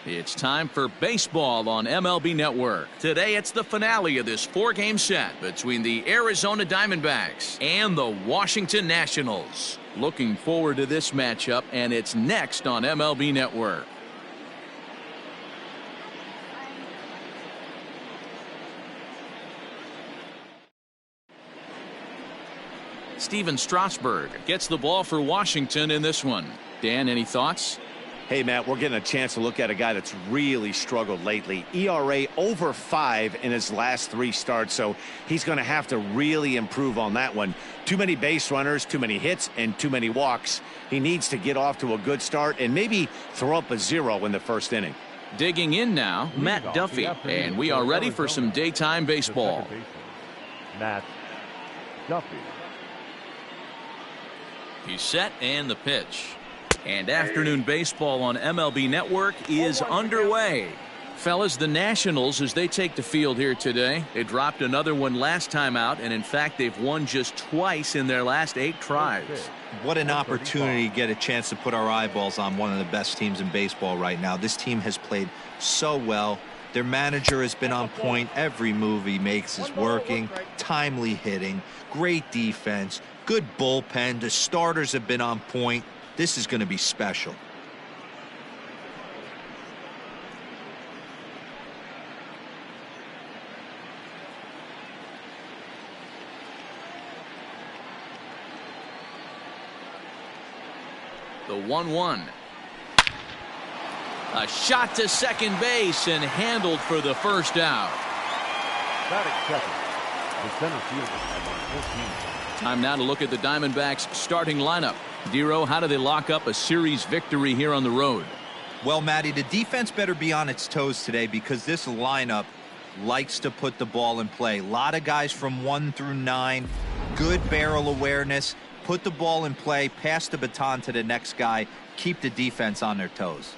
It's time for baseball on MLB Network. Today it's the finale of this 4-game set between the Arizona Diamondbacks and the Washington Nationals. Looking forward to this matchup, and it's next on MLB Network. Steven Strasburg gets the ball for Washington in this one. Dan, any thoughts? Hey, Matt, we're getting a chance to look at a guy that's really struggled lately. ERA over 5 in his last 3 starts, so he's going to have to really improve on that one. Too many base runners, too many hits, and too many walks. He needs to get off to a good start and maybe throw up a 0 in the first inning. Digging in now, Matt Duffy, and we are ready for some daytime baseball. Matt Duffy. He's set, and the pitch. And afternoon baseball on MLB Network is underway. Fellas, the Nationals, as they take the field here today, they dropped another one last time out, and in fact, they've won just twice in their last 8 tries. What an opportunity to get a chance to put our eyeballs on one of the best teams in baseball right now. This team has played so well. Their manager has been on point. Every move he makes is working. Timely hitting, great defense, good bullpen. The starters have been on point. This is going to be special. The 1-1. A shot to second base and handled for the first out. Batting second, the center fielder, number 14. Time now to look at the Diamondbacks starting lineup. Dero, how do they lock up a series victory here on the road? Well, Matty, the defense better be on its toes today because this lineup likes to put the ball in play. A lot of guys from 1 through 9, good barrel awareness, put the ball in play, pass the baton to the next guy, keep the defense on their toes.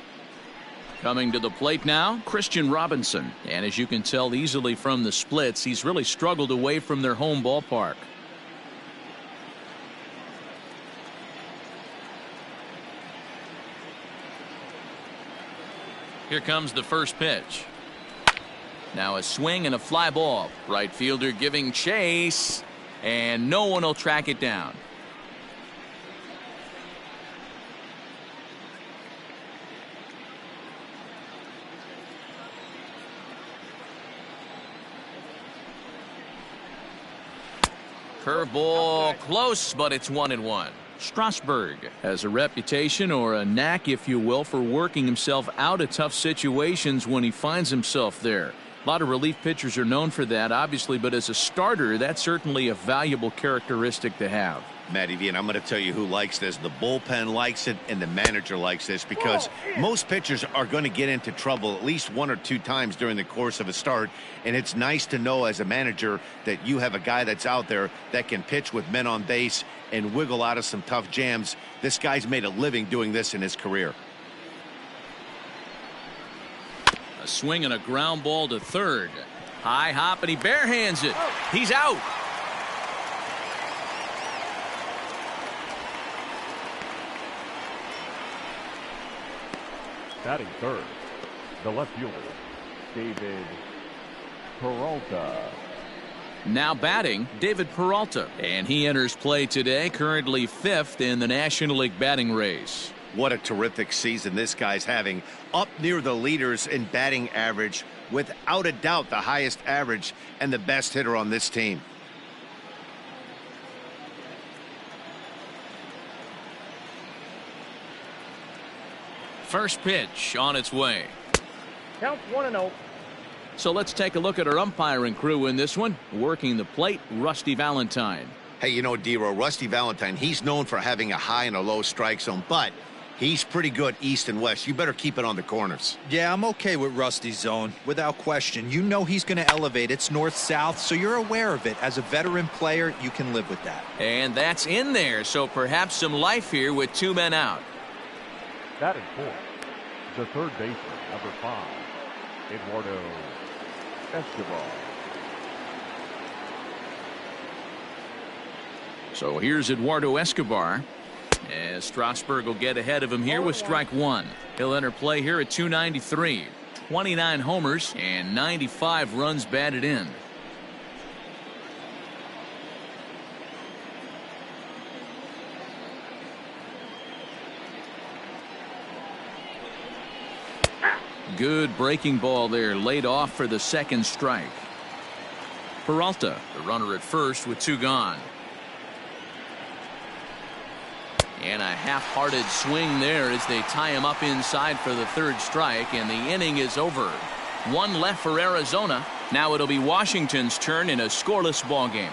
Coming to the plate now, Christian Robinson. And as you can tell easily from the splits, he's really struggled away from their home ballpark. Here comes the first pitch. Now a swing and a fly ball. Right fielder giving chase, and no one will track it down. Curveball close, but it's 1-1. Strasburg has a reputation, or a knack if you will, for working himself out of tough situations when he finds himself there. A lot of relief pitchers are known for that, obviously, but as a starter, that's certainly a valuable characteristic to have. Matty V, and I'm going to tell you who likes this. The bullpen likes it, and the manager likes this, because most pitchers are going to get into trouble at least 1 or 2 times during the course of a start, and it's nice to know as a manager that you have a guy that's out there that can pitch with men on base and wiggle out of some tough jams. This guy's made a living doing this in his career. A swing and a ground ball to third. High hop, and he barehands it. He's out. Batting third, the left fielder, David Peralta. Now batting, David Peralta, and he enters play today, currently 5th in the National League batting race. What a terrific season this guy's having. Up near the leaders in batting average, without a doubt the highest average and the best hitter on this team. First pitch on its way. Count 1-0. So let's take a look at our umpiring crew in this one. Working the plate, Rusty Valentine. Hey, you know, Dero, Rusty Valentine, he's known for having a high and a low strike zone, but he's pretty good east and west. You better keep it on the corners. Yeah, I'm okay with Rusty's zone, without question. You know he's going to elevate. It's north-south, so you're aware of it. As a veteran player, you can live with that. And that's in there, so perhaps some life here with 2 men out. Batting fourth, the third baseman, number 5, Eduardo Escobar. So here's Eduardo Escobar. As Strasburg will get ahead of him here with strike one. He'll enter play here at 293. 29 homers and 95 runs batted in. Good breaking ball there, laid off for the second strike. Peralta, the runner at first with two gone. And a half-hearted swing there as they tie him up inside for the third strike, and the inning is over. One left for Arizona. Now it'll be Washington's turn in a scoreless ball game.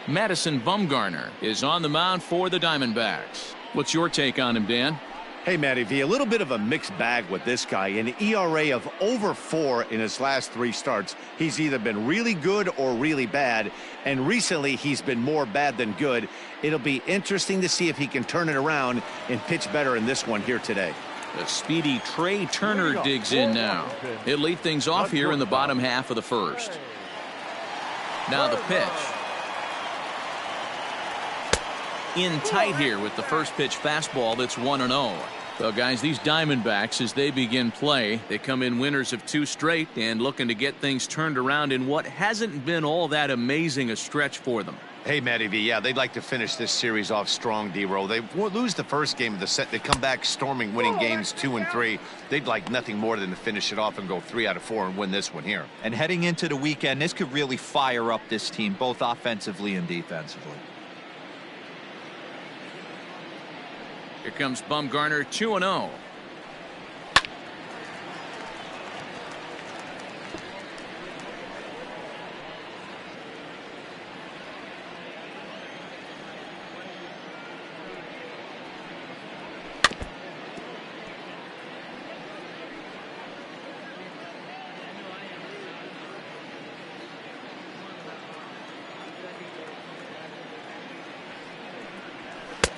Madison Bumgarner is on the mound for the Diamondbacks. What's your take on him, Dan? Hey, Matty V, a little bit of a mixed bag with this guy. An ERA of over 4 in his last 3 starts. He's either been really good or really bad, and recently he's been more bad than good. It'll be interesting to see if he can turn it around and pitch better in this one here today. The speedy Trey Turner digs in now. He'll lead things off here in the bottom half of the first. Now the pitch. In tight here with the first pitch fastball that's 1-0. So guys, these Diamondbacks, as they begin play, they come in winners of 2 straight and looking to get things turned around in what hasn't been all that amazing a stretch for them. Hey, Matty V, yeah, they'd like to finish this series off strong, D-Row. They lose the first game of the set. They come back storming, winning games 2 and 3. They'd like nothing more than to finish it off and go 3 out of 4 and win this one here. And heading into the weekend, this could really fire up this team, both offensively and defensively. Here comes Bumgarner, 2-0.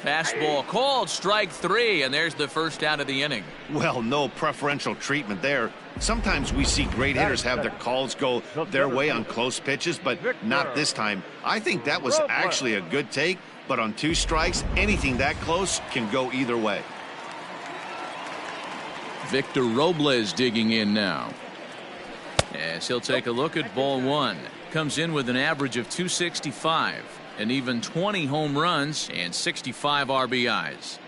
Fastball called, strike 3, and there's the first out of the inning. Well, no preferential treatment there. Sometimes we see great hitters have their calls go their way on close pitches, but not this time. I think that was actually a good take, but on 2 strikes, anything that close can go either way. Victor Robles digging in now. As he'll take a look at ball 1. Comes in with an average of 265. And even 20 home runs and 65 RBIs.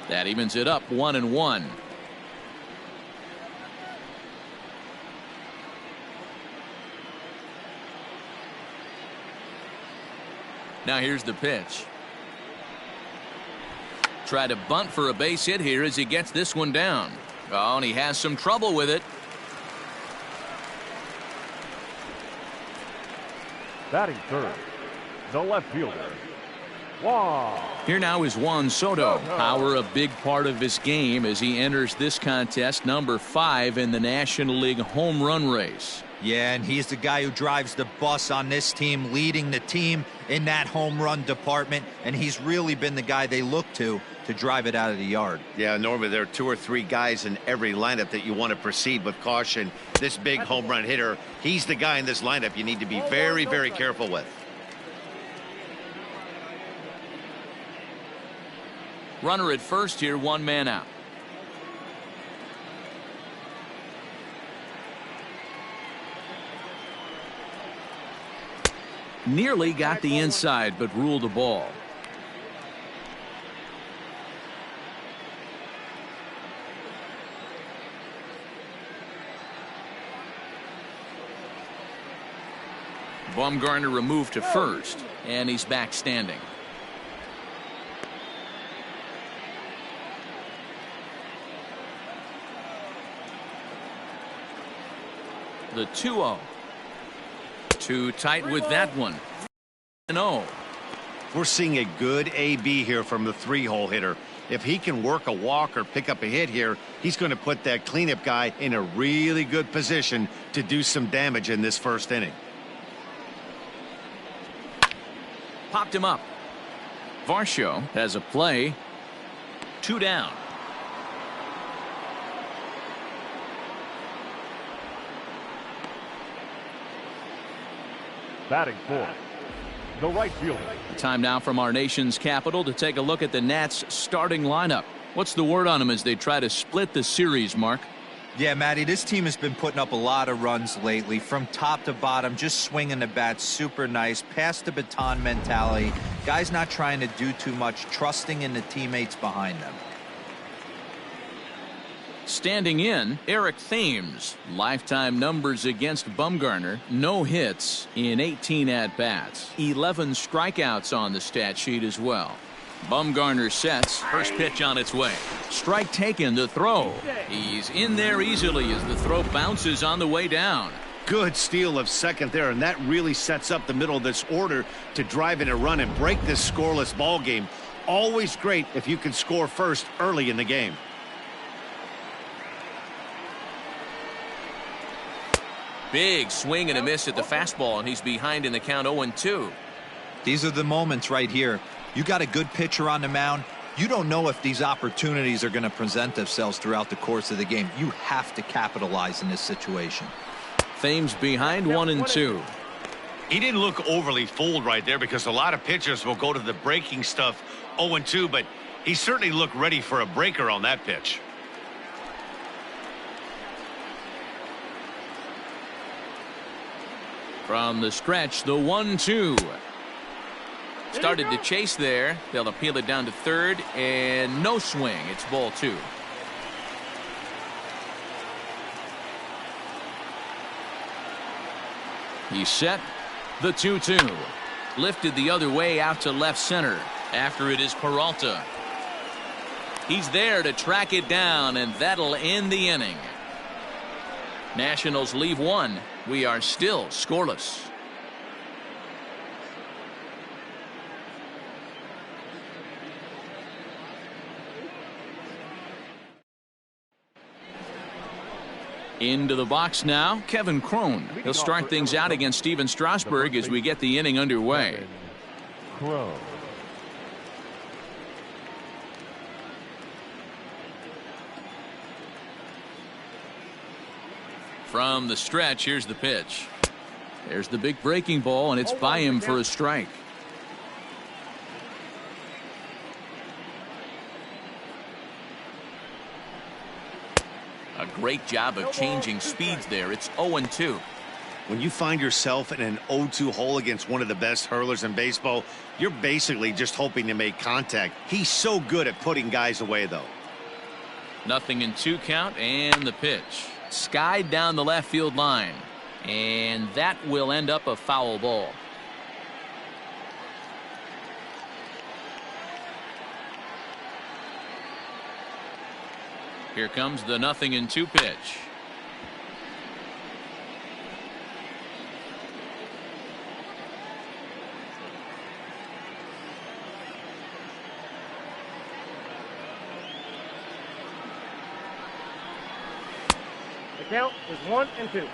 That evens it up 1-1. Now here's the pitch. Try to bunt for a base hit here as he gets this one down. Oh, and he has some trouble with it. Batting third, the left fielder, Juan. Here now is Juan Soto. Power a big part of his game as he enters this contest, number 5 in the National League home run race. Yeah, and he's the guy who drives the bus on this team, leading the team in that home run department, and he's really been the guy they look to drive it out of the yard. Yeah, normally there are 2 or 3 guys in every lineup that you want to proceed with caution. This big home run hitter, he's the guy in this lineup you need to be very, very careful with. Runner at first here, 1 man out. Nearly got the inside, but ruled the ball. Bumgarner removed to first, and he's back standing. The 2-0. Too tight with that one. 0. We're seeing a good AB here from the 3-hole hitter. If he can work a walk or pick up a hit here, he's going to put that cleanup guy in a really good position to do some damage in this first inning. Popped him up. Varsho has a play. 2 down. Batting fourth, the right fielder. Time now from our nation's capital to take a look at the Nats starting lineup. What's the word on them as they try to split the series, Mark? Yeah, Matty, this team has been putting up a lot of runs lately. From top to bottom, just swinging the bat super nice. Pass the baton mentality. Guys not trying to do too much, trusting in the teammates behind them. Standing in, Eric Thames. Lifetime numbers against Bumgarner. No hits in 18 at-bats. 11 strikeouts on the stat sheet as well. Bumgarner sets. First pitch on its way. Strike taken, the throw. He's in there easily as the throw bounces on the way down. Good steal of second there, and that really sets up the middle of this order to drive in a run and break this scoreless ball game. Always great if you can score first early in the game. Big swing and a miss at the fastball, and he's behind in the count 0-2. These are the moments right here. You got a good pitcher on the mound. You don't know if these opportunities are going to present themselves throughout the course of the game. You have to capitalize in this situation. Thames behind 1-2. He didn't look overly fooled right there because a lot of pitchers will go to the breaking stuff 0-2, but he certainly looked ready for a breaker on that pitch. From the stretch, the 1-2. Started to chase there. They'll appeal it down to third, and no swing. It's ball 2. He's set. The 2-2. Lifted the other way out to left center. After it is Peralta. He's there to track it down, and that'll end the inning. Nationals leave 1. We are still scoreless. Into the box now, Kevin Crone. He'll start things out against Steven Strasburg as we get the inning underway. Crone. From the stretch, here's the pitch. There's the big breaking ball, and it's by him for a strike. A great job of changing speeds there. It's 0-2. When you find yourself in an 0-2 hole against one of the best hurlers in baseball, you're basically just hoping to make contact. He's so good at putting guys away, though. 0-2 count, and the pitch. Skied down the left field line, and that will end up a foul ball. Here comes the 0-2 pitch. The count is 1-2.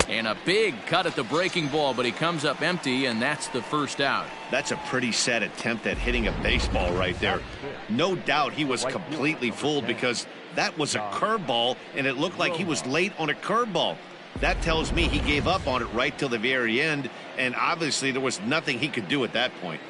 And a big cut at the breaking ball, but he comes up empty, and that's the first out. That's a pretty sad attempt at hitting a baseball right there. No doubt he was completely fooled because that was a curveball, and it looked like he was late on a curveball. That tells me he gave up on it right till the very end, and obviously there was nothing he could do at that point.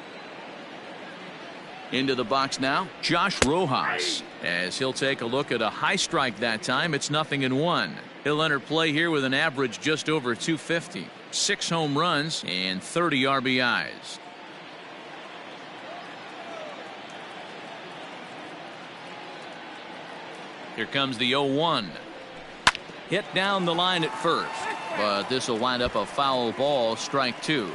Into the box now, Josh Rojas, as he'll take a look at a high strike that time. It's 0-1. He'll enter play here with an average just over 250, 6 home runs, and 30 RBIs. Here comes the 0-1. Hit down the line at first, but this will wind up a foul ball, strike 2.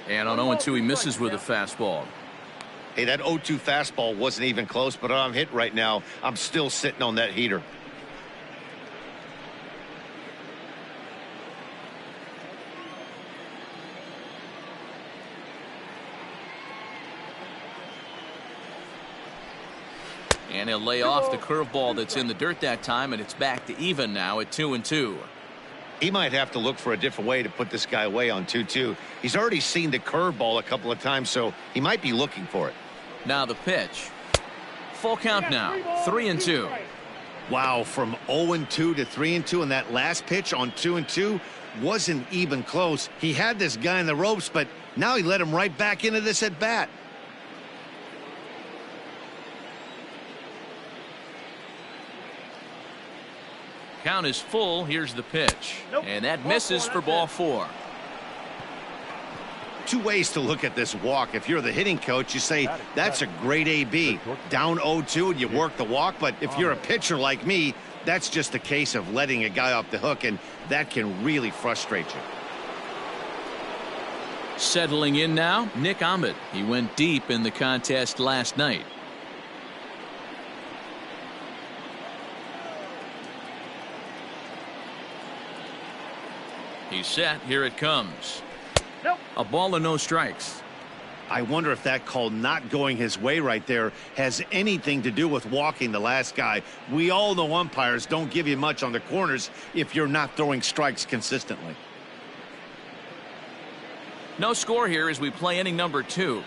And on 0-2, he misses with a fastball. Hey, that 0-2 fastball wasn't even close, but I'm hit right now. I'm still sitting on that heater. And he'll lay off the curveball that's in the dirt that time, and it's back to even now at 2-2. He might have to look for a different way to put this guy away on 2-2. He's already seen the curveball a couple of times, so he might be looking for it. Now the pitch. Full count now, 3-2. Wow, from 0-2 to 3-2, and that last pitch on 2-2 wasn't even close. He had this guy in the ropes, but now he let him right back into this at bat. Count is full. Here's the pitch. And that misses for ball 4. Two ways to look at this walk. If you're the hitting coach, you say that's a great AB. Down 0-2 and you work the walk. But if you're a pitcher like me, that's just a case of letting a guy off the hook, and that can really frustrate you. Settling in now, Nick Ahmed. He went deep in the contest last night. He's set. Here it comes. A ball and no strikes. I wonder if that call not going his way right there has anything to do with walking the last guy. We all know umpires don't give you much on the corners if you're not throwing strikes consistently. No score here as we play inning number 2.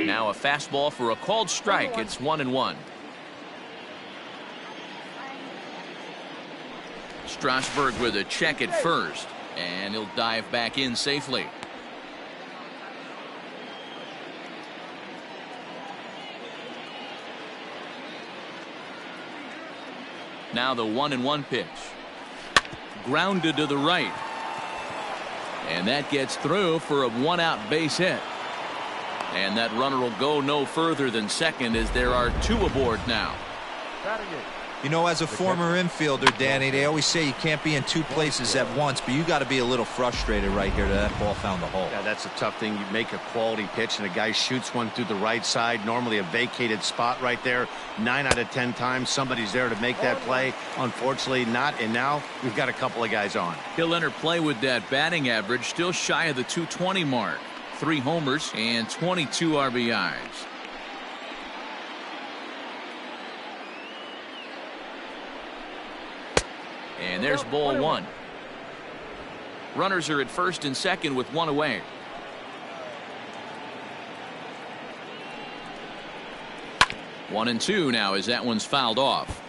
Now a fastball for a called strike. It's 1-1. Strasburg with a check at first, and he'll dive back in safely. Now the 1-1 pitch. Grounded to the right. And that gets through for a 1-out base hit. And that runner will go no further than second as there are 2 aboard now. You know, as a former infielder, Danny, they always say you can't be in 2 places at once, but you got to be a little frustrated right here that ball found the hole. Yeah, that's a tough thing. You make a quality pitch and a guy shoots one through the right side, normally a vacated spot right there. 9 out of 10 times somebody's there to make that play. Unfortunately not, and now we've got a couple of guys on. He'll enter play with that batting average still shy of the 220 mark. 3 homers and 22 RBIs. And there's ball 1. Runners are at first and second with 1 away. One and 2 now as that one's fouled off.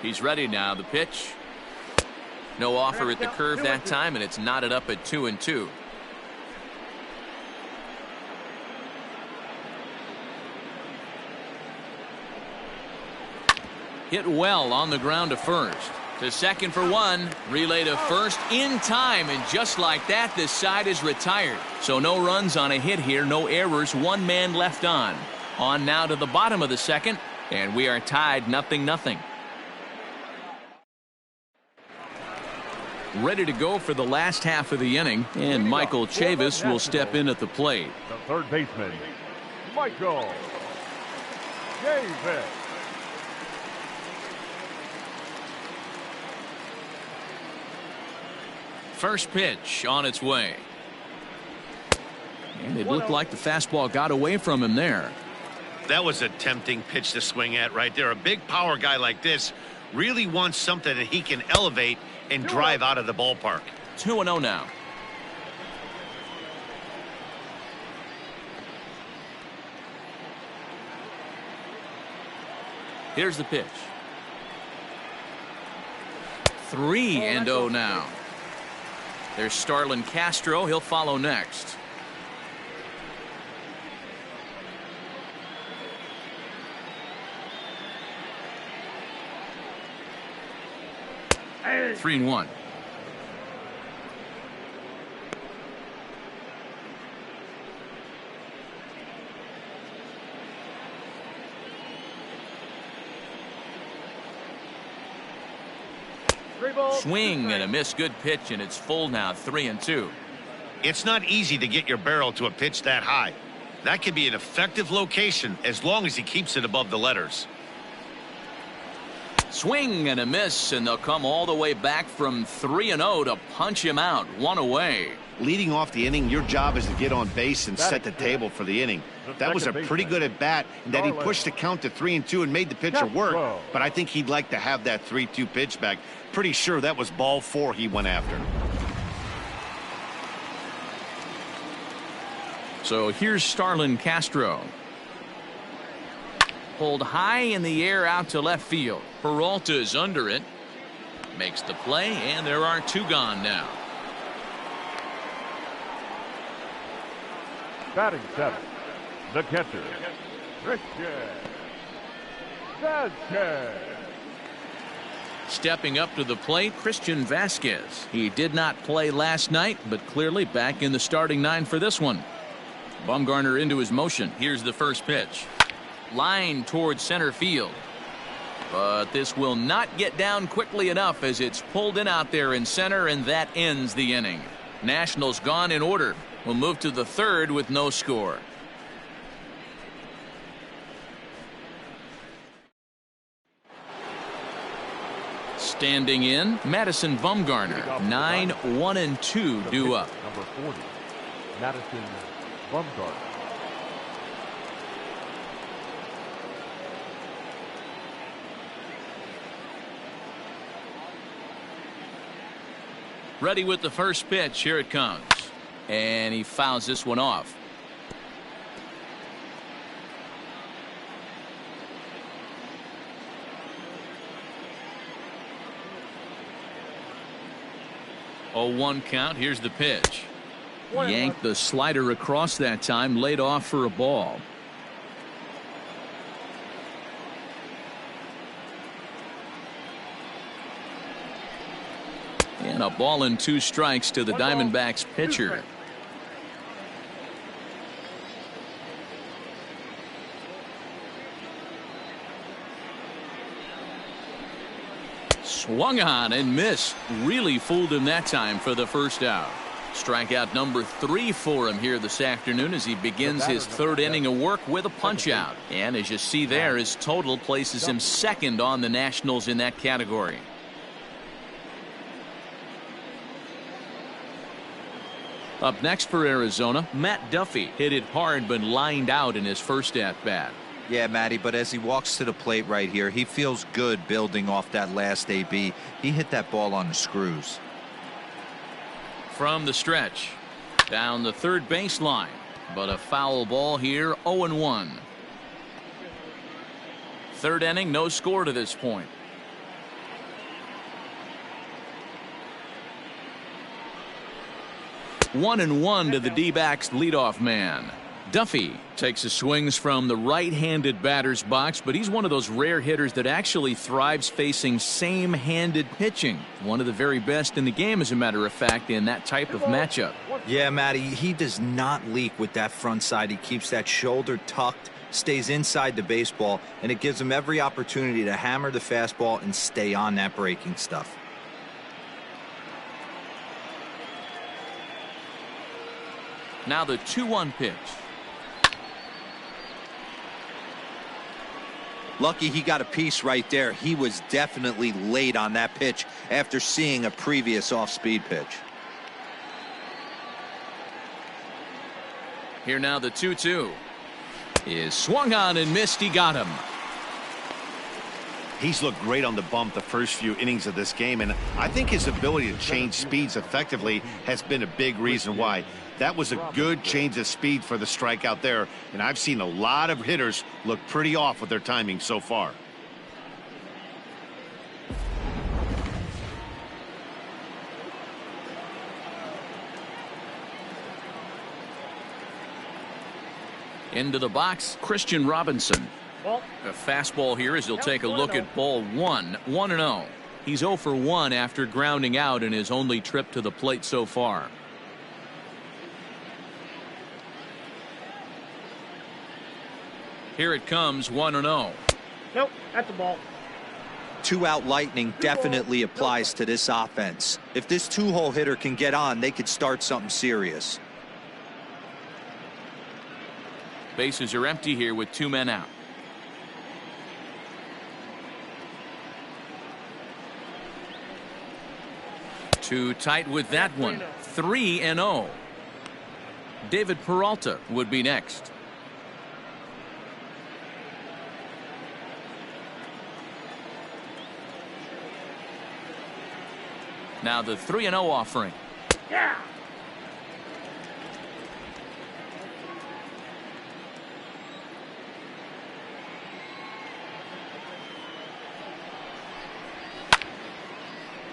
He's ready now. The pitch. No offer at the curve that time, and it's knotted up at 2-2. Hit well on the ground to first. To second for 1. Relay to first in time, and just like that, this side is retired. So no runs on a hit here, no errors, 1 man left on. On now to the bottom of the second, and we are tied 0-0. Ready to go for the last half of the inning, and Michael Chavis will step in at the plate. The third baseman, Michael Chavis. First pitch on its way. And it looked like the fastball got away from him there. That was a tempting pitch to swing at right there. A big power guy like this really wants something that he can elevate and drive out of the ballpark. 2-0 now. Here's the pitch. 3-0 now. There's Starlin Castro. He'll follow next. Hey. 3-1. Swing and a miss. Good pitch, and it's full now, 3-2. It's not easy to get your barrel to a pitch that high. That could be an effective location as long as he keeps it above the letters. Swing and a miss, and they'll come all the way back from 3-0 to punch him out. One away. Leading off the inning, your job is to get on base and set the table for the inning. That was a pretty good at bat, and that he pushed the count to 3-2 and made the pitcher work. But I think he'd like to have that 3-2 pitch back. Pretty sure that was ball 4 he went after. So here's Starlin Castro. Pulled high in the air out to left field. Peralta is under it. Makes the play, and there are 2 gone now. Batting 7th, the catcher, Christian Vasquez. Stepping up to the plate, Christian Vasquez. He did not play last night, but clearly back in the starting 9 for this one. Bumgarner into his motion. Here's the first pitch. Line towards center field. But this will not get down quickly enough as it's pulled in out there in center, and that ends the inning. Nationals gone in order. We'll move to the 3rd with no score. Standing in, Madison Bumgarner. 9-1-2 due up. Number 40, Madison Bumgarner. Ready with the first pitch. Here it comes. And he fouls this one off. Oh, 1 count. Here's the pitch. Yanked the slider across that time. Laid off for a ball. And a ball and 2 strikes to the Diamondbacks pitcher. Swung on and missed. Really fooled him that time for the first out. Strikeout number 3 for him here this afternoon as he begins his 3rd inning of work with a punch out. And as you see there, his total places him 2nd on the Nationals in that category. Up next for Arizona, Matt Duffy hit it hard but lined out in his first at-bat. Yeah, Matty, but as he walks to the plate right here, he feels good building off that last AB. He hit that ball on the screws. From the stretch, down the 3rd baseline, but a foul ball here, 0-1. 3rd inning, no score to this point. One and 1 to the D-backs leadoff man. Duffy takes his swings from the right-handed batter's box, but he's one of those rare hitters that actually thrives facing same-handed pitching. One of the very best in the game, as a matter of fact, in that type of matchup. Yeah, Matty, he does not leak with that front side. He keeps that shoulder tucked, stays inside the baseball, and it gives him every opportunity to hammer the fastball and stay on that breaking stuff. Now the 2-1 pitch. Lucky he got a piece right there. He was definitely late on that pitch after seeing a previous off-speed pitch. Here now the 2-2 is swung on and missed. He got him. He's looked great on the bump the first few innings of this game, and I think his ability to change speeds effectively has been a big reason why. That was a good change of speed for the strikeout there, and I've seen a lot of hitters look pretty off with their timing so far. Into the box, Christian Robinson. A fastball here as he'll take a look at ball 1. 1-0. He's 0 for 1 after grounding out in his only trip to the plate so far. Here it comes, 1-0. Nope, that's a ball. Two-out lightning definitely applies to this offense. If this two-hole hitter can get on, they could start something serious. Bases are empty here with 2 men out. Too tight with that one. 3-0. David Peralta would be next. Now the 3-0 offering. Yeah.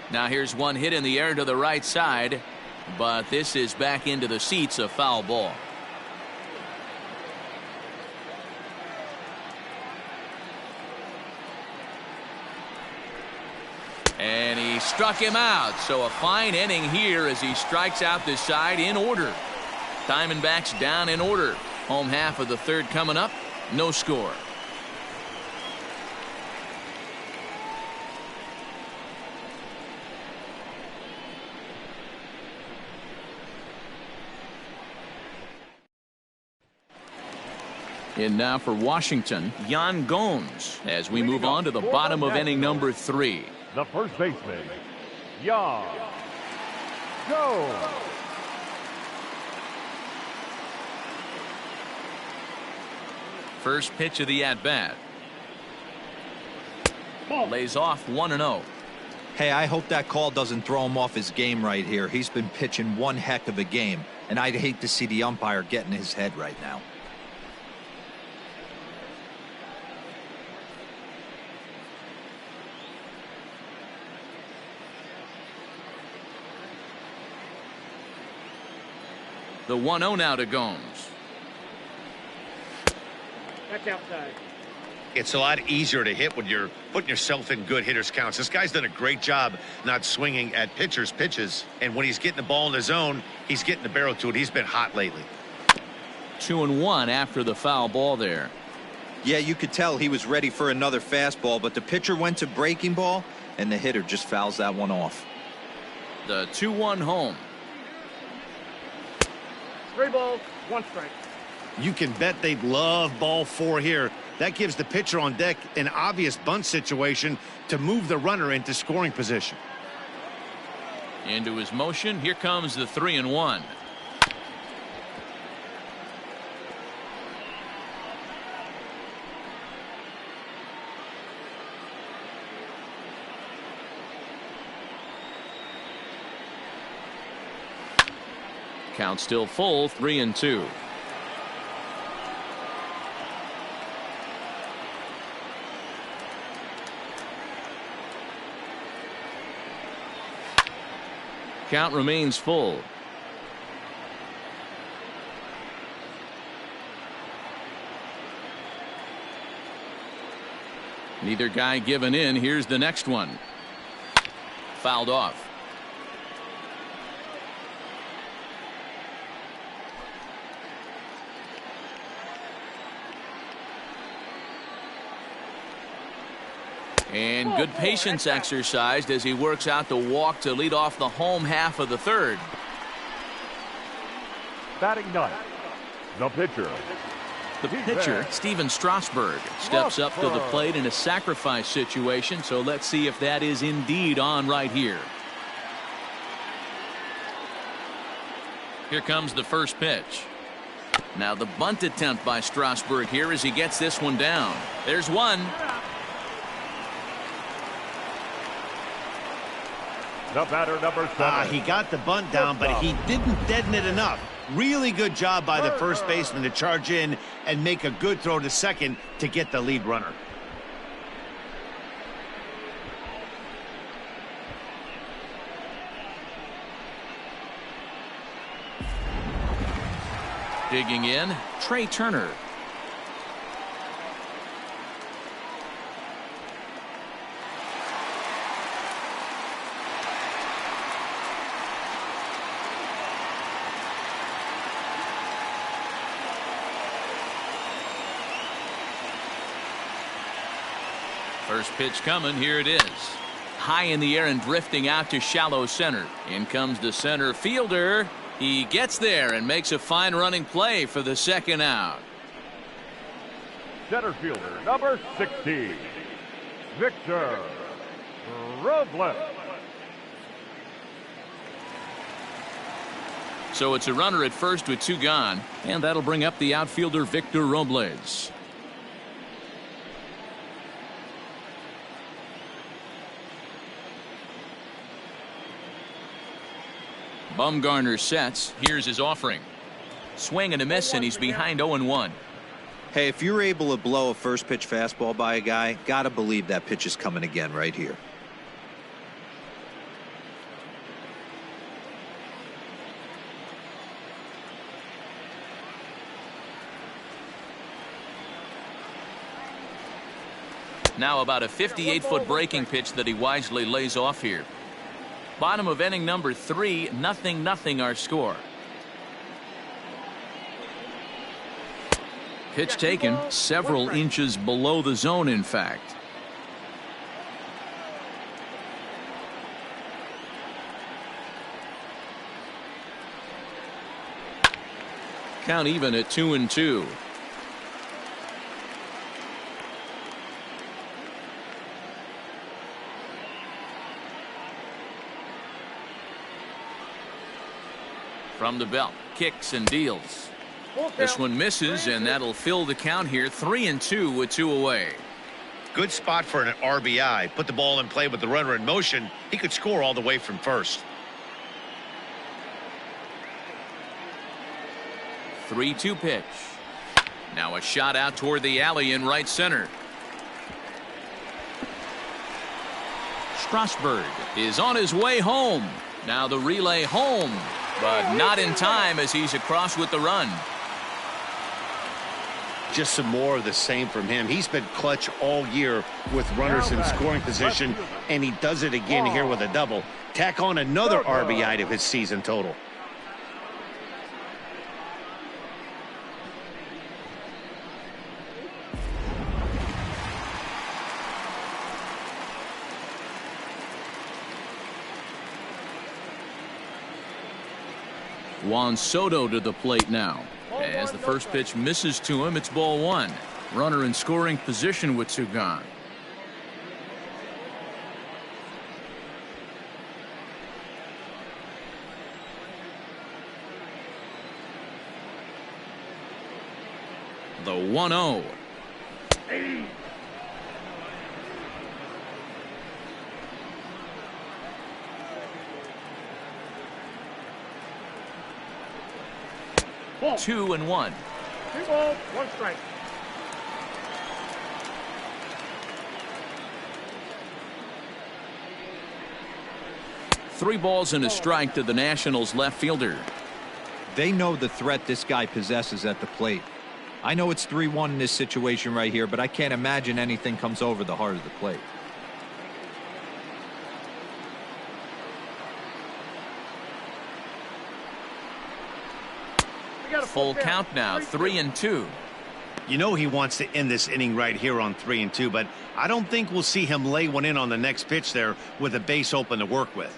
Now here's one hit in the air to the right side, but this is back into the seats, a foul ball. And he struck him out, so a fine inning here as he strikes out this side in order. Diamondbacks down in order. Home half of the third coming up. No score. In now for Washington, Yan Gomes, as we move on to the bottom of inning number 3. The first baseman, Yan Gomes. First pitch of the at-bat. Lays off 1-0. Hey, I hope that call doesn't throw him off his game right here. He's been pitching one heck of a game, and I'd hate to see the umpire get in his head right now. The 1-0 now to Gomes. That's outside. It's a lot easier to hit when you're putting yourself in good hitters counts. This guy's done a great job not swinging at pitchers' pitches. And when he's getting the ball in the zone, he's getting the barrel to it. He's been hot lately. 2-1 after the foul ball there. Yeah, you could tell he was ready for another fastball, but the pitcher went to breaking ball, and the hitter just fouls that one off. The 2-1 home. 3 balls, 1 strike. You can bet they'd love ball 4 here. That gives the pitcher on deck an obvious bunt situation to move the runner into scoring position. Into his motion. Here comes the 3-1. Count still full, 3-2. Count remains full. Neither guy given in. Here's the next one. Fouled off. And good patience exercised as he works out the walk to lead off the home half of the third. Batting ninth, the pitcher. The pitcher, Steven Strasburg, steps up to the plate in a sacrifice situation, so let's see if that is indeed on right here. Here comes the first pitch. Now the bunt attempt by Strasburg here as he gets this one down. There's one. The batter, number 7. He got the bunt down, but he didn't deaden it enough. Really good job by the first baseman to charge in and make a good throw to second to get the lead runner. Digging in, Trey Turner. First pitch coming. Here it is. High in the air and drifting out to shallow center. In comes the center fielder. He gets there and makes a fine running play for the second out. Center fielder, number 16, Victor Robles. So it's a runner at first with 2 gone, and that'll bring up the outfielder Victor Robles. Bumgarner sets. Here's his offering. Swing and a miss, and he's behind 0-1. Hey, if you're able to blow a first pitch fastball by a guy, gotta believe that pitch is coming again right here. Now about a 58-foot breaking pitch that he wisely lays off here. Bottom of inning number 3, 0-0 our score. Pitch taken several inches below the zone, in fact. Count even at 2-2. From the belt, kicks and deals. This one misses, and that'll fill the count here. 3-2 with 2 away. Good spot for an RBI. Put the ball in play with the runner in motion. He could score all the way from first. 3-2 pitch. Now a shot out toward the alley in right center. Strasburg is on his way home. Now the relay home, but not in time as he's across with the run. Just some more of the same from him. He's been clutch all year with runners in scoring position, and he does it again here with a double. Tack on another RBI to his season total. Juan Soto to the plate now. As the first pitch misses to him, it's ball 1. Runner in scoring position with 2 gone. The 1-0. Ball. 2-1. 2 balls, 1 strike. Three balls and a strike to the Nationals left fielder. They know the threat this guy possesses at the plate. I know it's 3-1 in this situation right here, but I can't imagine anything comes over the heart of the plate. Full count now, 3-2. You know he wants to end this inning right here on 3-2, but I don't think we'll see him lay one in on the next pitch there with a base open to work with.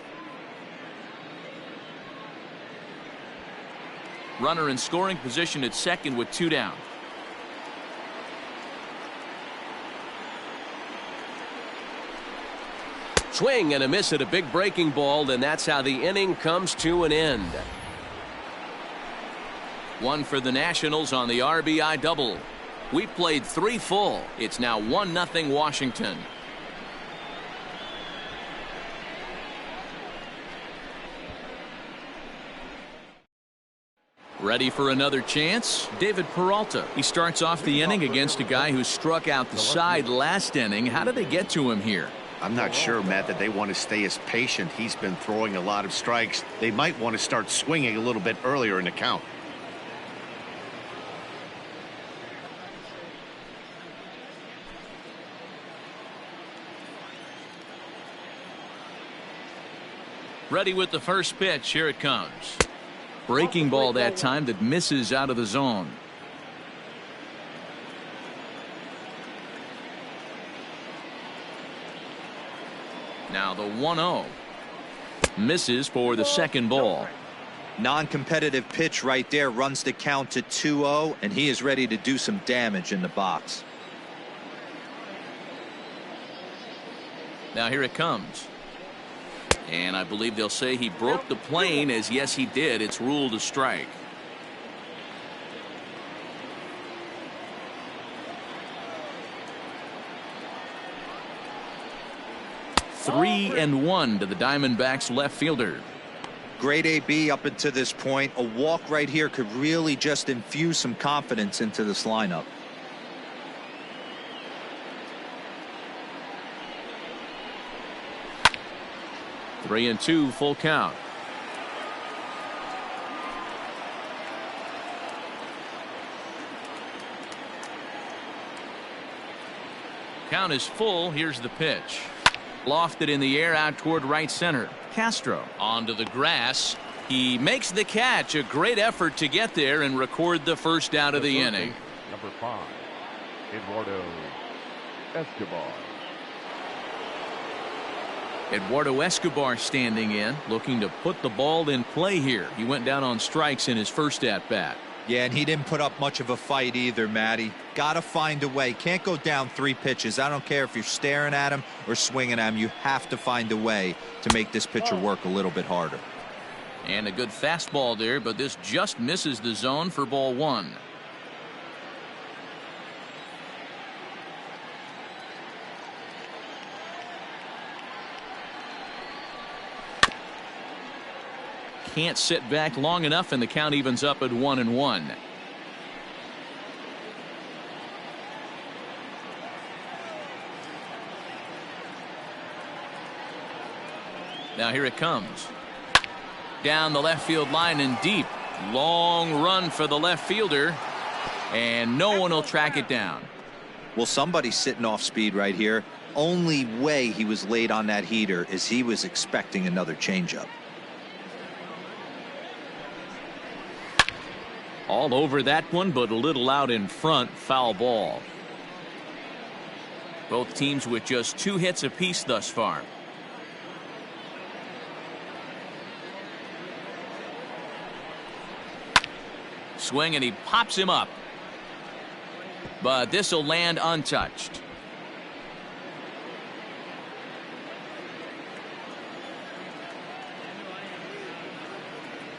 Runner in scoring position at second with 2 down. Swing and a miss at a big breaking ball, and that's how the inning comes to an end. One for the Nationals on the RBI double. We played 3 full. It's now 1-0 Washington. Ready for another chance? David Peralta. He starts off the inning against a guy who struck out the side last inning. How did they get to him here? I'm not sure, Matt, that they want to stay as patient. He's been throwing a lot of strikes. They might want to start swinging a little bit earlier in the count. Ready with the first pitch. Here it comes. Breaking ball that time that misses out of the zone. Now the 1-0. Misses for the second ball. Non-competitive pitch right there, runs the count to 2-0, and he is ready to do some damage in the box. Now here it comes. And I believe they'll say he broke the plane, as yes he did. It's ruled a strike. Three and one to the Diamondbacks left fielder. Great AB up until this point. A walk right here could really just infuse some confidence into this lineup. Three and two, full count. Count is full. Here's the pitch. Lofted in the air out toward right center. Castro onto the grass. He makes the catch. A great effort to get there and record the first out of the inning. Number 5, Eduardo Escobar. Eduardo Escobar standing in, looking to put the ball in play here. He went down on strikes in his first at-bat. Yeah, and he didn't put up much of a fight either, Matty. Got to find a way. Can't go down 3 pitches. I don't care if you're staring at him or swinging at him. You have to find a way to make this pitcher work a little bit harder. And a good fastball there, but this just misses the zone for ball 1. Can't sit back long enough, and the count evens up at 1-1. Now here it comes. Down the left field line and deep. Long run for the left fielder, and no one will track it down. Well, somebody's sitting off speed right here. Only way he was late on that heater is he was expecting another changeup. All over that one, but a little out in front. Foul ball. Both teams with just 2 hits apiece thus far. Swing, and he pops him up. But this will land untouched.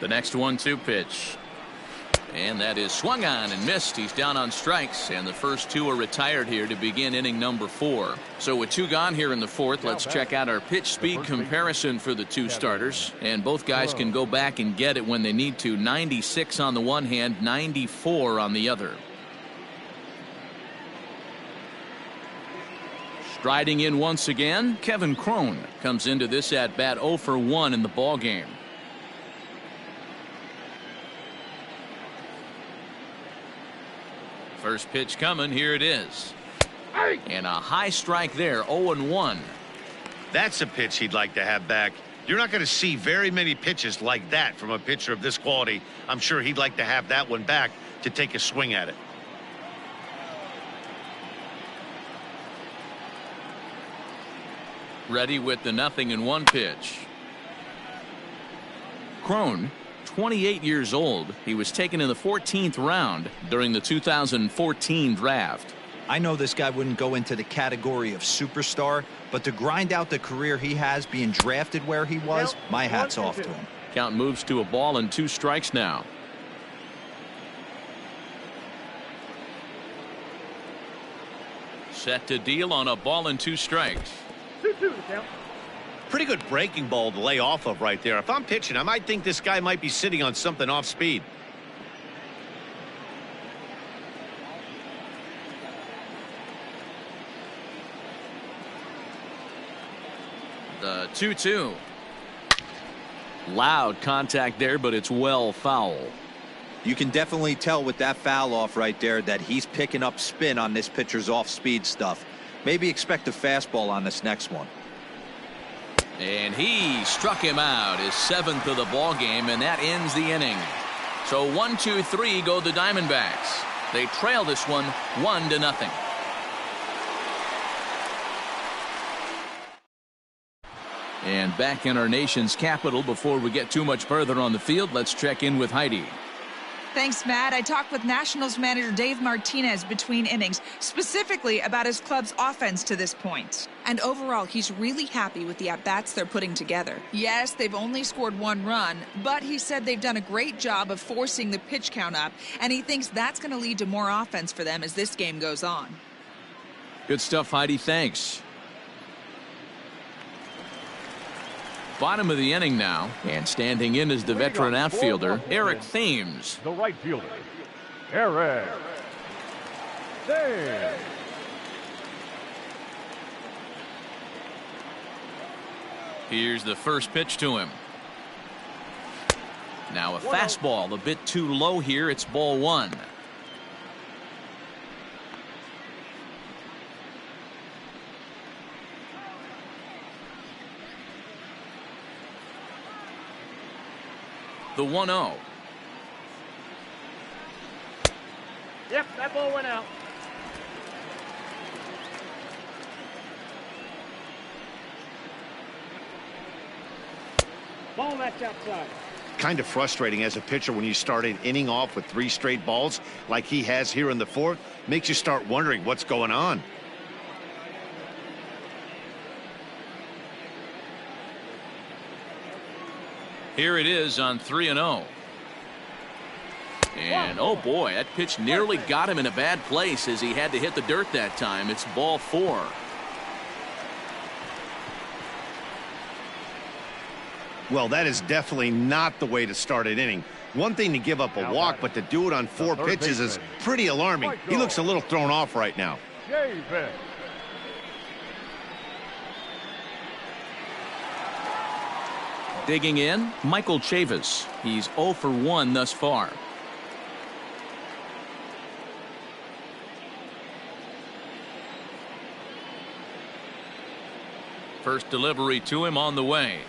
The next 1-2 pitch. And that is swung on and missed. He's down on strikes, and the first 2 are retired here to begin inning number 4. So with 2 gone here in the 4th, let's check out our pitch speed comparison for the 2 starters. And both guys can go back and get it when they need to. 96 on the one hand, 94 on the other. Striding in once again, Kevin Cron comes into this at bat 0 for 1 in the ball game. First pitch coming. Here it is. And a high strike there. 0-1. That's a pitch he'd like to have back. You're not going to see very many pitches like that from a pitcher of this quality. I'm sure he'd like to have that one back to take a swing at it. Ready with the 0-1 pitch. Cron, 28 years old. He was taken in the 14th round during the 2014 draft. I know this guy wouldn't go into the category of superstar, but to grind out the career he has being drafted where he was, my hat's off to him. Count moves to a ball and 2 strikes now. Set to deal on a ball and 2 strikes. 2-2 the count. Pretty good breaking ball to lay off of right there. If I'm pitching, I might think this guy might be sitting on something off speed. The 2-2. Loud contact there, but it's well foul. You can definitely tell with that foul off right there that he's picking up spin on this pitcher's off-speed stuff. Maybe expect a fastball on this next one. And he struck him out, his 7th of the ball game, and that ends the inning. So 1-2-3 go the Diamondbacks. They trail this one 1-0. And back in our nation's capital, before we get too much further on the field, let's check in with Heidi. Thanks, Matt. I talked with Nationals manager Dave Martinez between innings, specifically about his club's offense to this point. And overall, he's really happy with the at-bats they're putting together. Yes, they've only scored 1 run, but he said they've done a great job of forcing the pitch count up, and he thinks that's going to lead to more offense for them as this game goes on. Good stuff, Heidi. Thanks. Bottom of the inning now, and standing in is the veteran outfielder, Eric Thames. The right fielder, Eric Thames. Here's the first pitch to him. Now a fastball, a bit too low here. It's ball 1. The 1-0. Yep, that ball went out. Ball that's outside. Kind of frustrating as a pitcher when you start an inning off with 3 straight balls like he has here in the 4th. Makes you start wondering what's going on. Here it is on 3-0. And oh boy, that pitch nearly got him in a bad place as he had to hit the dirt that time. It's ball 4. Well, that is definitely not the way to start an inning. One thing to give up a walk, but to do it on 4 pitches is pretty alarming. He looks a little thrown off right now. Davis. Digging in, Michael Chavis. He's 0 for 1 thus far. First delivery to him on the way.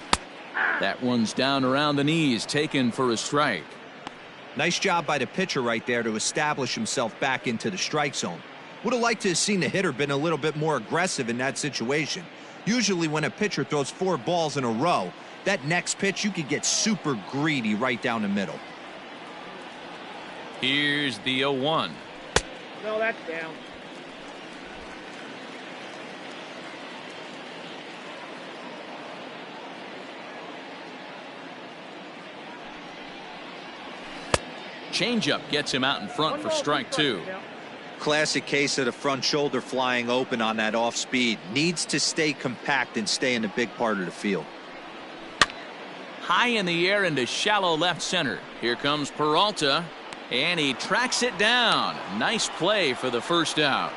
That one's down around the knees, taken for a strike. Nice job by the pitcher right there to establish himself back into the strike zone. Would have liked to have seen the hitter been a little bit more aggressive in that situation. Usually when a pitcher throws 4 balls in a row, that next pitch you could get super greedy right down the middle. Here's the 0-1. No, that's down. Changeup gets him out in front for strike 2. Classic case of the front shoulder flying open on that off speed. Needs to stay compact and stay in the big part of the field. High in the air into shallow left center. Here comes Peralta, and he tracks it down. Nice play for the first out.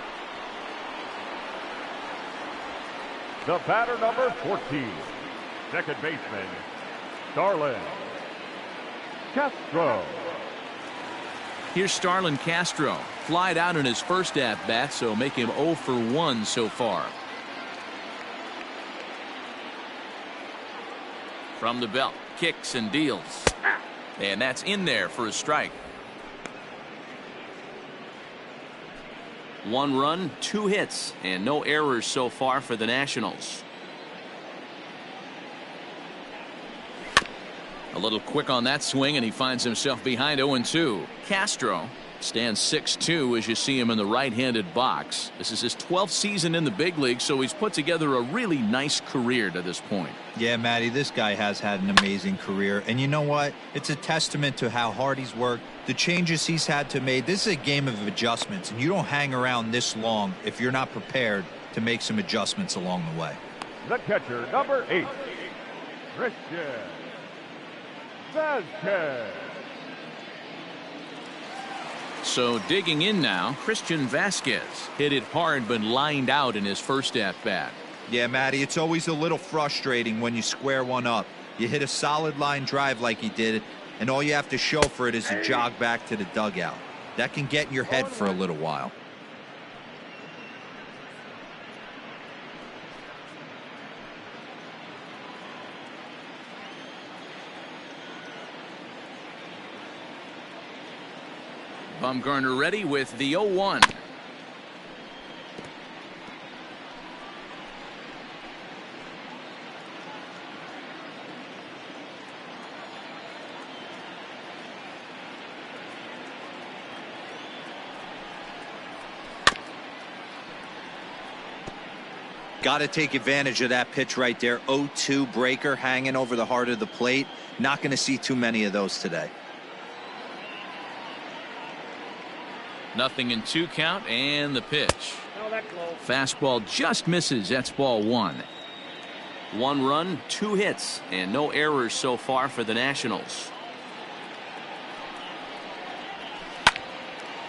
The batter number 14, second baseman, Starlin Castro. Here's Starlin Castro. Flied out in his first at-bat, so make him 0 for 1 so far. From the belt, kicks and deals. And that's in there for a strike. 1 run, 2 hits, and no errors so far for the Nationals. A little quick on that swing, and he finds himself behind 0-2. Castro stands 6'2" as you see him in the right-handed box. This is his 12th season in the big league, so he's put together a really nice career to this point. Yeah, Matty, this guy has had an amazing career. And you know what? It's a testament to how hard he's worked, the changes he's had to make. This is a game of adjustments, and you don't hang around this long if you're not prepared to make some adjustments along the way. The catcher, number 8, Christian Vasquez. So digging in now, Christian Vasquez hit it hard but lined out in his first at-bat. Yeah, Matty, it's always a little frustrating when you square one up. You hit a solid line drive like he did, and all you have to show for it is a jog back to the dugout. That can get in your head for a little while. Bumgarner ready with the 0-1. Got to take advantage of that pitch right there. 0-2 breaker hanging over the heart of the plate. Not going to see too many of those today. 0-2 count, and the pitch. No, that's low. Fastball just misses. That's ball 1. 1 run, 2 hits, and no errors so far for the Nationals.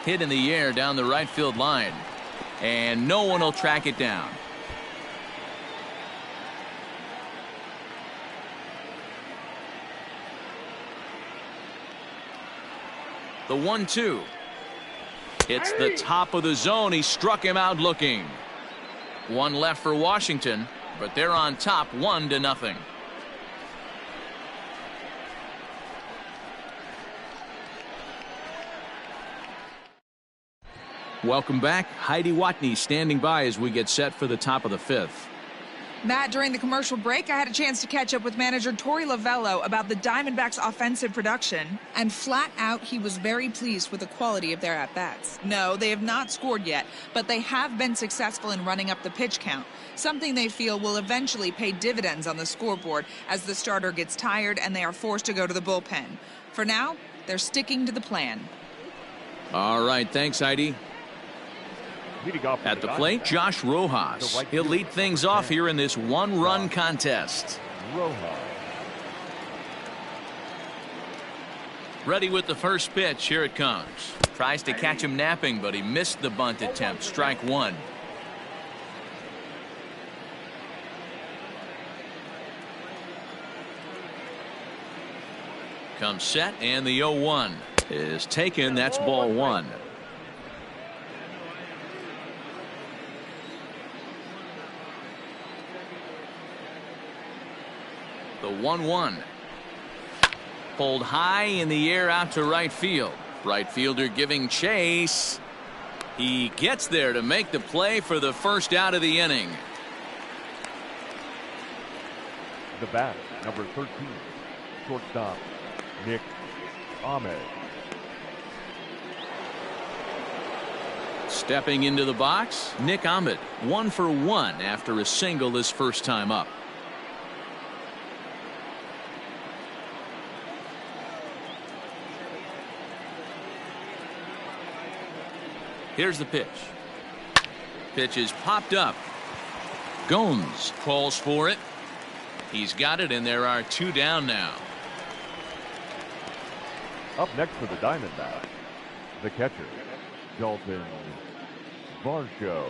Hit in the air down the right field line, and no one will track it down. The 1-2 hits the top of the zone. He struck him out looking. 1 left for Washington, but they're on top 1-0. Welcome back. Heidi Watney standing by as we get set for the top of the 5th. Matt, during the commercial break, I had a chance to catch up with manager Torey Lovello about the Diamondbacks' offensive production, and flat out, he was very pleased with the quality of their at-bats. No, they have not scored yet, but they have been successful in running up the pitch count, something they feel will eventually pay dividends on the scoreboard as the starter gets tired and they are forced to go to the bullpen. For now, they're sticking to the plan. All right, thanks, Heidi. At the plate, Josh Rojas. He'll lead things off here in this 1-run contest. Ready with the first pitch. Here it comes. Tries to catch him napping, but he missed the bunt attempt. Strike 1. Comes set, and the 0-1 is taken. That's ball 1. The 1-1 pulled high in the air out to right field. Right fielder giving chase. He gets there to make the play for the first out of the inning. The bat, number 13, shortstop, Nick Ahmed. Stepping into the box, Nick Ahmed, 1 for 1 after a single his first time up. Here's the pitch. Pitch is popped up. Gomes calls for it. He's got it, and there are 2 down now. Up next for the Diamondbacks, the catcher, Dalton Varsho.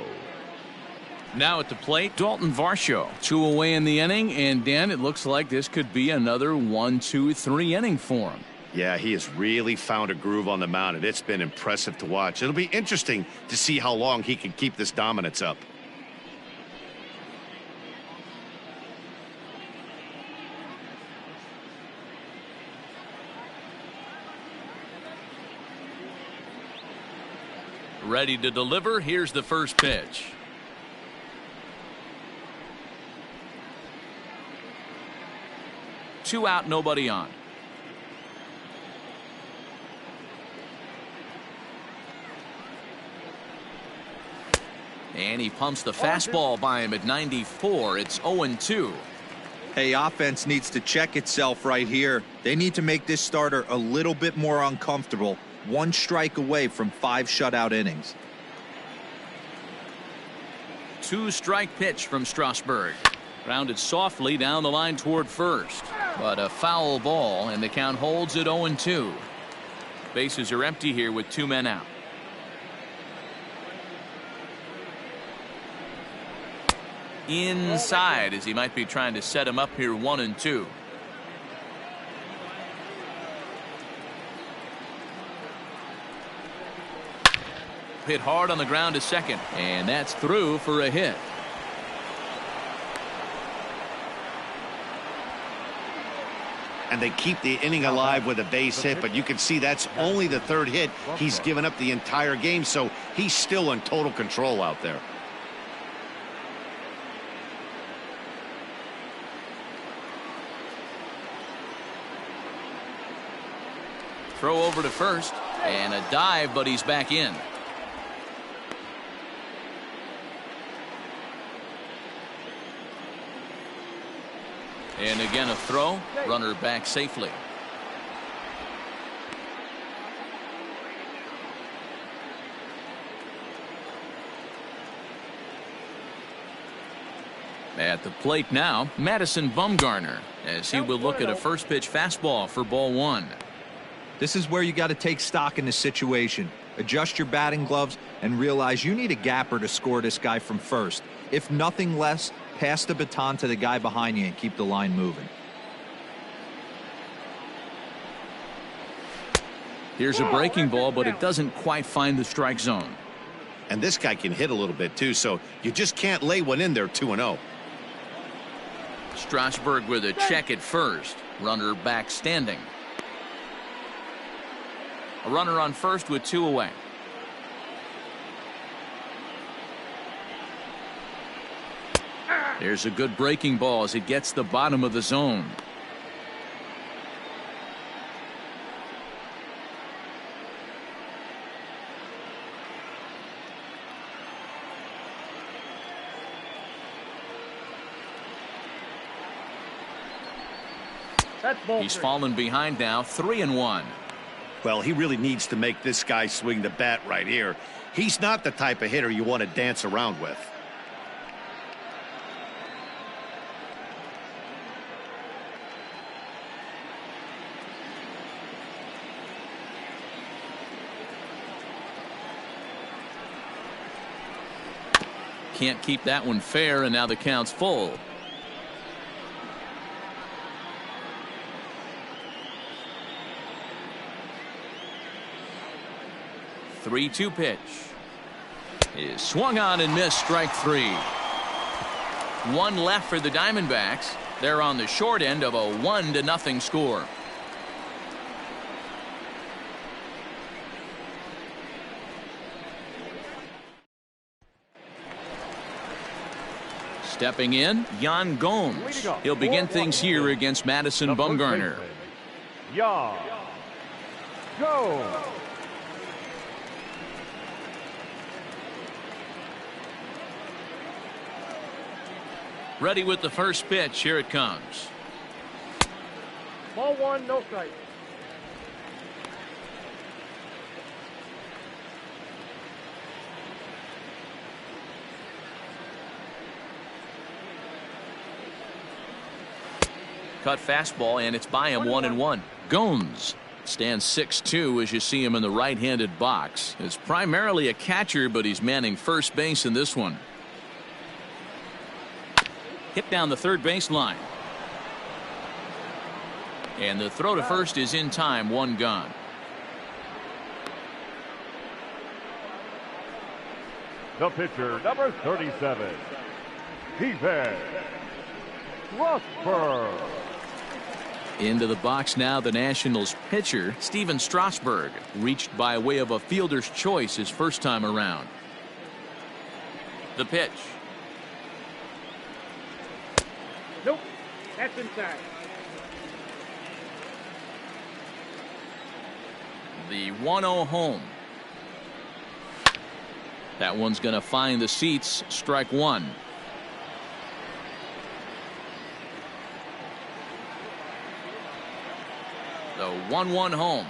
Now at the plate, Dalton Varsho. 2 away in the inning, and Dan, it looks like this could be another 1-2-3 inning for him. Yeah, he has really found a groove on the mound, and it's been impressive to watch. It'll be interesting to see how long he can keep this dominance up. Ready to deliver. Here's the first pitch. Two out, nobody on. And he pumps the fastball by him at 94. It's 0-2. Hey, offense needs to check itself right here. They need to make this starter a little bit more uncomfortable. 1 strike away from 5 shutout innings. 2-strike pitch from Strasburg. Grounded softly down the line toward first. But a foul ball, and the count holds at 0-2. Bases are empty here with 2 men out. Inside, as he might be trying to set him up here 1-2. Hit hard on the ground to second, and that's through for a hit. And they keep the inning alive with a base hit, but you can see that's only the 3rd hit he's given up the entire game, so he's still in total control out there. Throw over to first, and a dive, but he's back in. And again a throw. Runner back safely. At the plate now, Madison Bumgarner, as he will look at a first pitch fastball for ball one. This is where you got to take stock in the situation. Adjust your batting gloves and realize you need a gapper to score this guy from first. If nothing less, pass the baton to the guy behind you and keep the line moving. Here's a breaking ball, but it doesn't quite find the strike zone. And this guy can hit a little bit too, so you just can't lay one in there 2-0. Strasburg with a check at first. Runner back standing. A runner on first with 2 away. There's a good breaking ball as it gets the bottom of the zone. He's fallen behind now, 3-1. Well, he really needs to make this guy swing the bat right here. He's not the type of hitter you want to dance around with. Can't keep that one fair, and now the count's full. 3-2 pitch is swung on and missed. Strike 3. 1 left for the Diamondbacks. They're on the short end of a 1-0 score. Stepping in, Yan Gomes. He'll begin things here against Madison Bumgarner. Yan Gomes. Ready with the first pitch. Here it comes. Ball 1, no strike. Cut fastball, and it's by him 1-1. Gomes stands 6'2" as you see him in the right-handed box. It's primarily a catcher, but he's manning first base in this one. Hit down the third baseline. And the throw to first is in time. 1 gone. The pitcher, number 37, Stephen Strasburg. Into the box now, the Nationals pitcher, Stephen Strasburg, reached by way of a fielder's choice his first time around. The pitch. Nope, that's inside. The 1-0 home. That one's going to find the seats. Strike 1. The 1-1 home.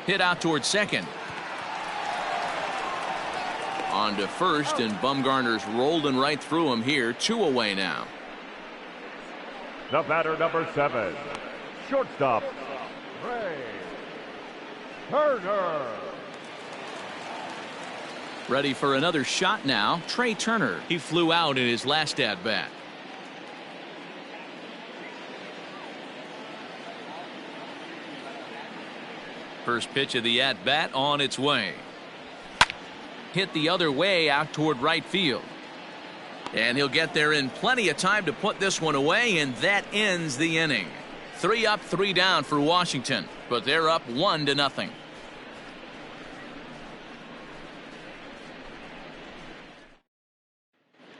Hit out towards second. On to first, and Bumgarner's rolling right through him here. 2 away now. The batter, number 7, shortstop, Ray Turner. Ready for another shot now. Trey Turner. He flew out in his last at bat. First pitch of the at bat on its way. Hit the other way out toward right field. And he'll get there in plenty of time to put this one away, and that ends the inning. 3 up, 3 down for Washington, but they're up 1-0.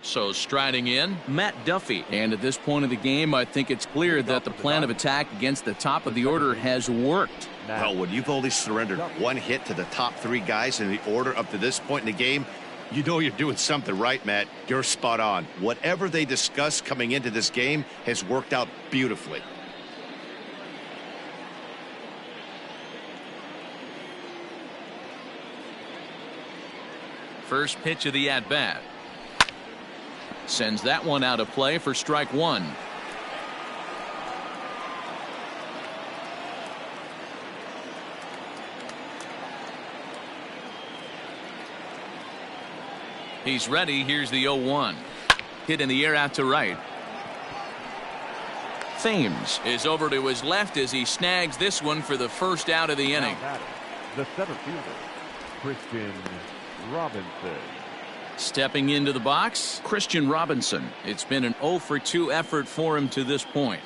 So striding in, Matt Duffy. And at this point of the game, I think it's clear that the plan of attack against the top of the order has worked. Well, when you've only surrendered 1 hit to the top 3 guys in the order up to this point in the game, You know you're doing something right, Matt. You're spot on. Whatever they discussed coming into this game has worked out beautifully. First pitch of the at-bat. Sends that one out of play for strike one. He's ready. Here's the 0-1. Hit in the air out to right. Thames is over to his left as he snags this one for the first out of the inning. The center fielder, Christian Robinson. Stepping into the box, Christian Robinson. It's been an 0-for-2 effort for him to this point.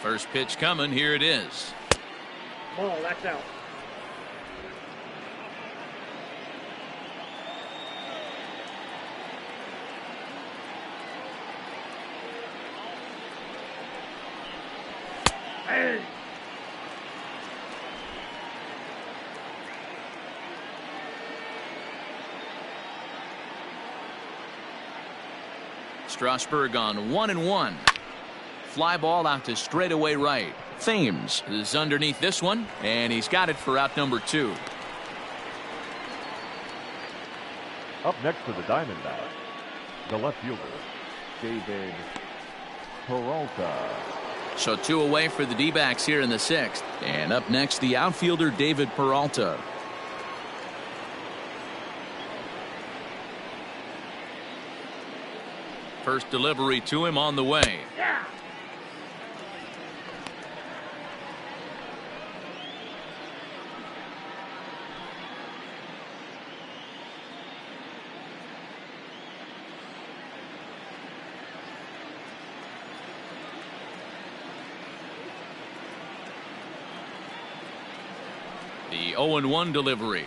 First pitch coming. Here it is. Ball, that's out. Hey. Strasburg on 1-1. Fly ball out to straightaway right. Thames is underneath this one, and he's got it for out number 2. Up next for the Diamondbacks, the left fielder, David Peralta. So 2 away for the D-backs here in the 6th. And up next, the outfielder, David Peralta. First delivery to him on the way. Yeah. The 0-1 delivery.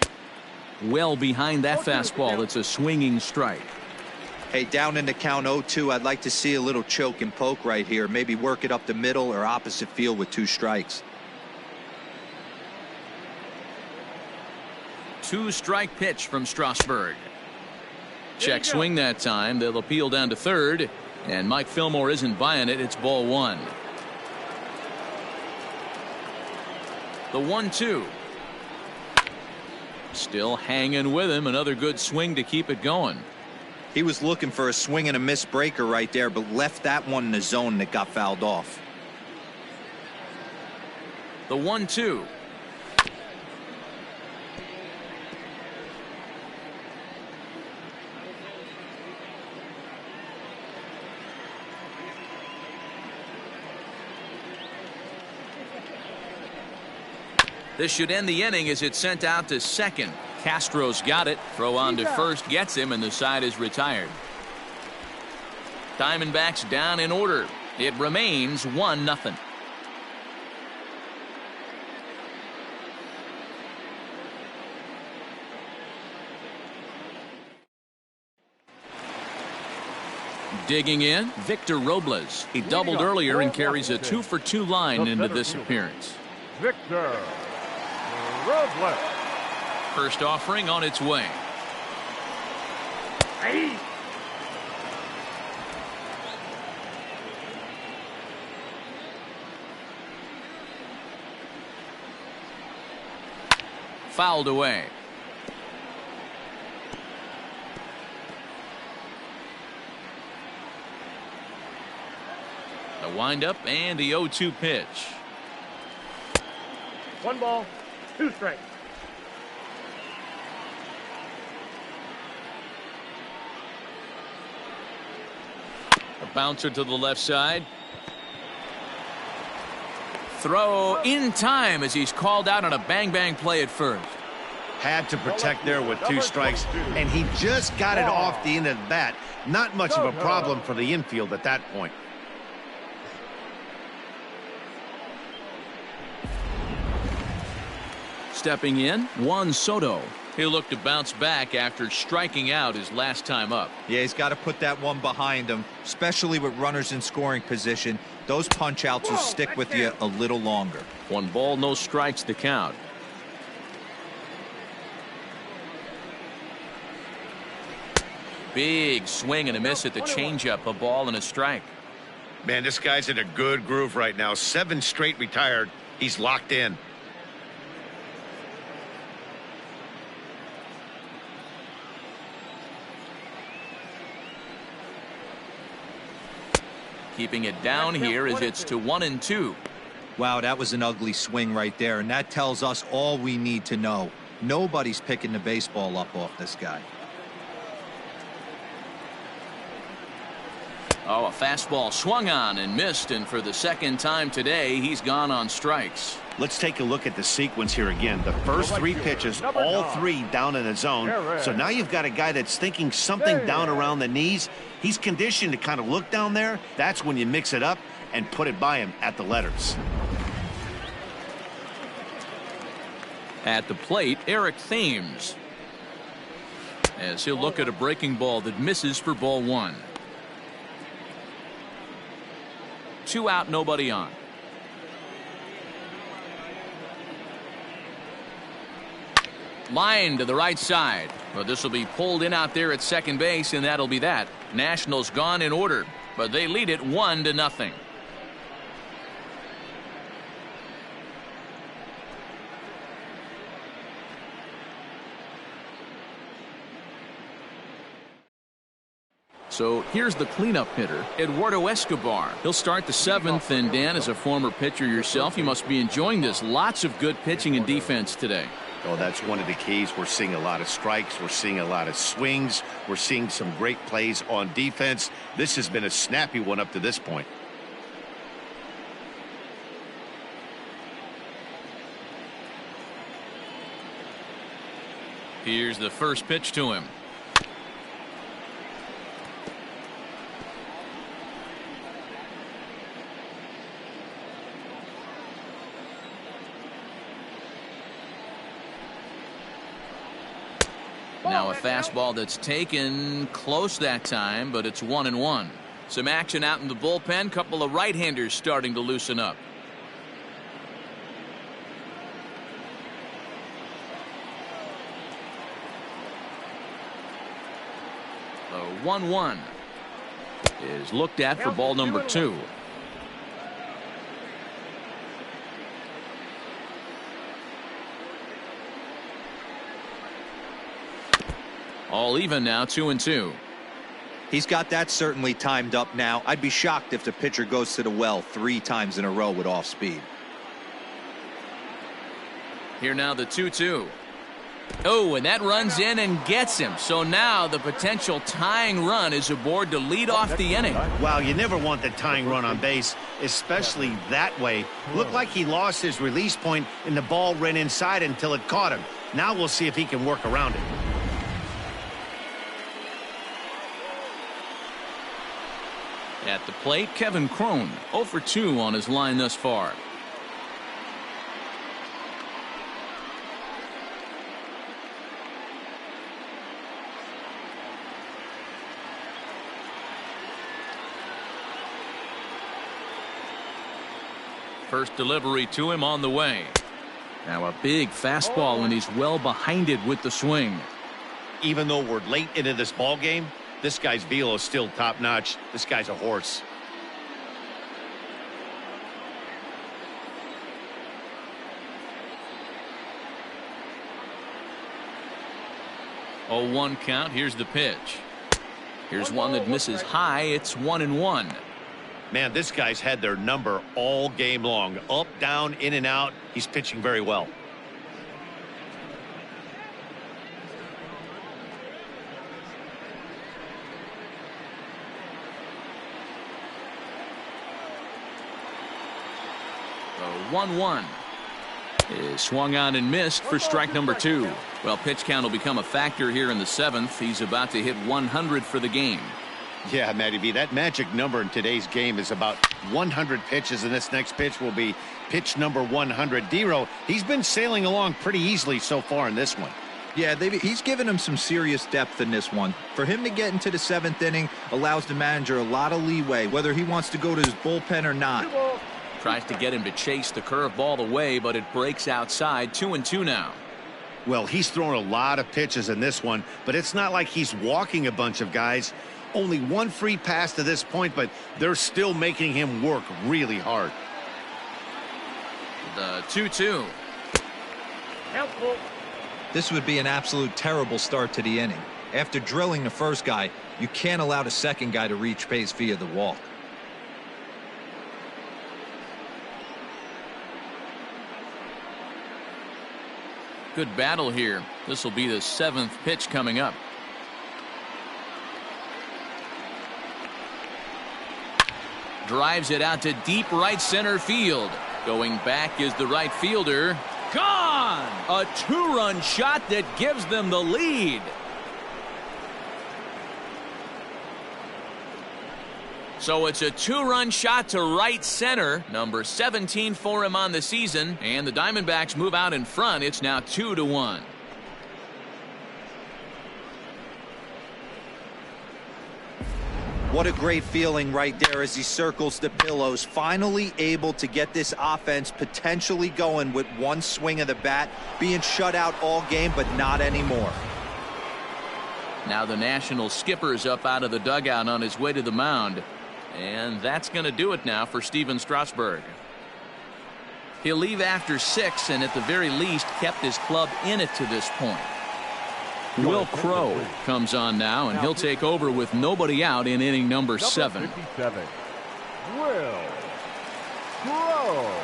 Well behind that fastball. It's a swinging strike. Hey, down in the count 0-2, I'd like to see a little choke and poke right here. Maybe work it up the middle or opposite field with 2 strikes. 2-strike pitch from Strasburg. Check swing that time. They'll appeal down to third. And Mike Fillmore isn't buying it. It's ball 1. The 1-2. Still hanging with him. Another good swing to keep it going. He was looking for a swing and a miss breaker right there, but left that one in the zone that got fouled off. The 1-2. This should end the inning as it's sent out to second. Castro's got it. Throw on to first gets him, and the side is retired. Diamondbacks down in order. It remains 1-0. Digging in, Victor Robles. He doubled earlier and carries a 2-for-2 line into this appearance. Victor Robles. First offering on its way. Hey. Fouled away. The windup and the 0-2 pitch. 1 ball, 2 strikes. A bouncer to the left side. Throw in time as he's called out on a bang-bang play at first. Had to protect there with 2 strikes, and he just got it off the end of the bat. Not much of a problem for the infield at that point. Stepping in, Juan Soto. He'll look to bounce back after striking out his last time up. Yeah, he's got to put that one behind him, especially with runners in scoring position. Those punch outs will stick with you a little longer. 1 ball, no strikes to count. Big swing and a miss at the changeup. A ball and a strike. Man, this guy's in a good groove right now. 7 straight retired. He's locked in. Keeping it down here as it's to 1-2. Wow, that was an ugly swing right there, and that tells us all we need to know. Nobody's picking the baseball up off this guy. Oh, a fastball swung on and missed, and for the second time today, he's gone on strikes. Let's take a look at the sequence here again. The first 3 pitches, all 3 down in the zone. So now you've got a guy that's thinking something down around the knees. He's conditioned to kind of look down there. That's when you mix it up and put it by him at the letters. At the plate, Eric Thames, as he'll look at a breaking ball that misses for ball 1. 2 out, nobody on. Line to the right side. Well, this will be pulled in out there at second base, and that'll be that. Nationals gone in order, but they lead it 1-0. So here's the cleanup hitter, Eduardo Escobar. He'll start the 7th, and Dan, as a former pitcher yourself, you must be enjoying this. Lots of good pitching and defense today. Oh, that's one of the keys. We're seeing a lot of strikes. We're seeing a lot of swings. We're seeing some great plays on defense. This has been a snappy one up to this point. Here's the first pitch to him. Now a fastball that's taken close that time, but it's 1-1. Some action out in the bullpen. Couple of right-handers starting to loosen up. The 1-1 is looked at for ball number 2. All even now, 2-2. He's got that certainly timed up now. I'd be shocked if the pitcher goes to the well 3 times in a row with off speed. Here now the 2-2. Oh, and that runs in and gets him. So now the potential tying run is aboard to lead off the inning. Wow, you never want the tying run on base, especially that way. Looked like he lost his release point and the ball ran inside until it caught him. Now we'll see if he can work around it. At the plate, Kevin Cron, 0 for 2 on his line thus far. First delivery to him on the way. Now a big fastball, and he's well behind it with the swing. Even though we're late into this ball game, this guy's velo is still top notch. This guy's a horse. Oh, 1 count. Here's the pitch. Here's one that misses high. It's 1-1. Man, this guy's had their number all game long. Up, down, in and out. He's pitching very well. The 1-1 is swung on and missed for strike number 2. Well, pitch count will become a factor here in the 7th. He's about to hit 100 for the game. Yeah, Matty V, that magic number in today's game is about 100 pitches, and this next pitch will be pitch number 100. D-Row, he's been sailing along pretty easily so far in this one. Yeah, he's given him some serious depth in this one. For him to get into the 7th inning allows the manager a lot of leeway, whether he wants to go to his bullpen or not. Tries to get him to chase the curveball away, but it breaks outside. 2-2 now. Well, he's thrown a lot of pitches in this one, but it's not like he's walking a bunch of guys. Only one free pass to this point, but they're still making him work really hard. The 2-2. Helpful. This would be an absolute terrible start to the inning. After drilling the first guy, you can't allow the second guy to reach base via the walk. Good battle here. This will be the 7th pitch coming up. Drives it out to deep right center field. Going back is the right fielder. Gone! A 2-run shot that gives them the lead. So it's a 2-run shot to right center. Number 17 for him on the season. And the Diamondbacks move out in front. It's now 2-1. What a great feeling right there as he circles the pillows. Finally able to get this offense potentially going with one swing of the bat. Being shut out all game, but not anymore. Now the National skipper's up out of the dugout on his way to the mound. And that's going to do it now for Steven Strasburg. He'll leave after 6 and at the very least kept his club in it to this point. Will Crowe comes on now, and he'll take over with nobody out in inning number 7. 57. Will Crowe.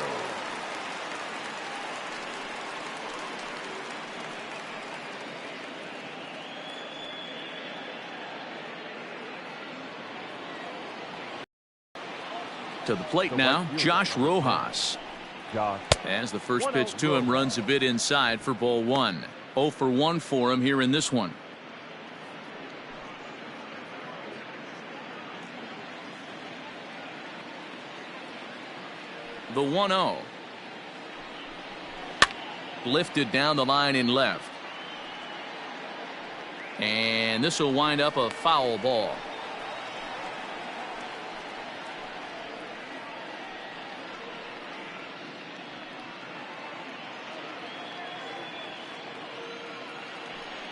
To the plate now, Josh Rojas. As the first pitch to him runs a bit inside for ball 1. 0 for 1 for him here in this one. The 1-0. Lifted down the line in left. And this will wind up a foul ball.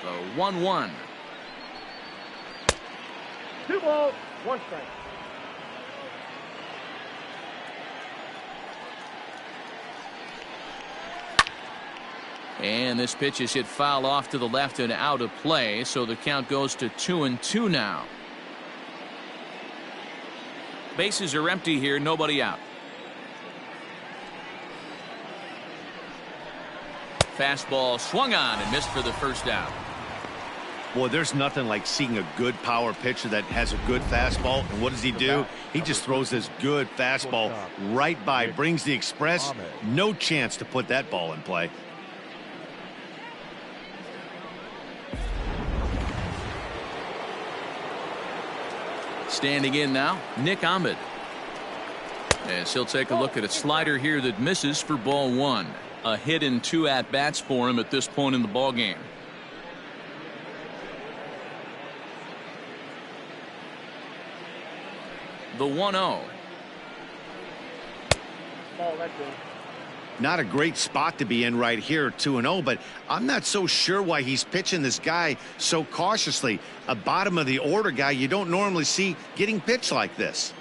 The 1-1. 2 balls, 1 strike. And this pitch is hit foul off to the left and out of play, so the count goes to 2-2 now. Bases are empty here, nobody out. Fastball swung on and missed for the first out. Boy, there's nothing like seeing a good power pitcher that has a good fastball. And what does he do? He just throws this good fastball right by, brings the express. No chance to put that ball in play. Standing in now, Nick Ahmed. As he'll take a look at a slider here that misses for ball 1. A hit and 2 at-bats for him at this point in the ball game. The 1-0. Ball, that's in. Not a great spot to be in right here, 2-0, but I'm not so sure why he's pitching this guy so cautiously. A bottom of the order guy you don't normally see getting pitched like this.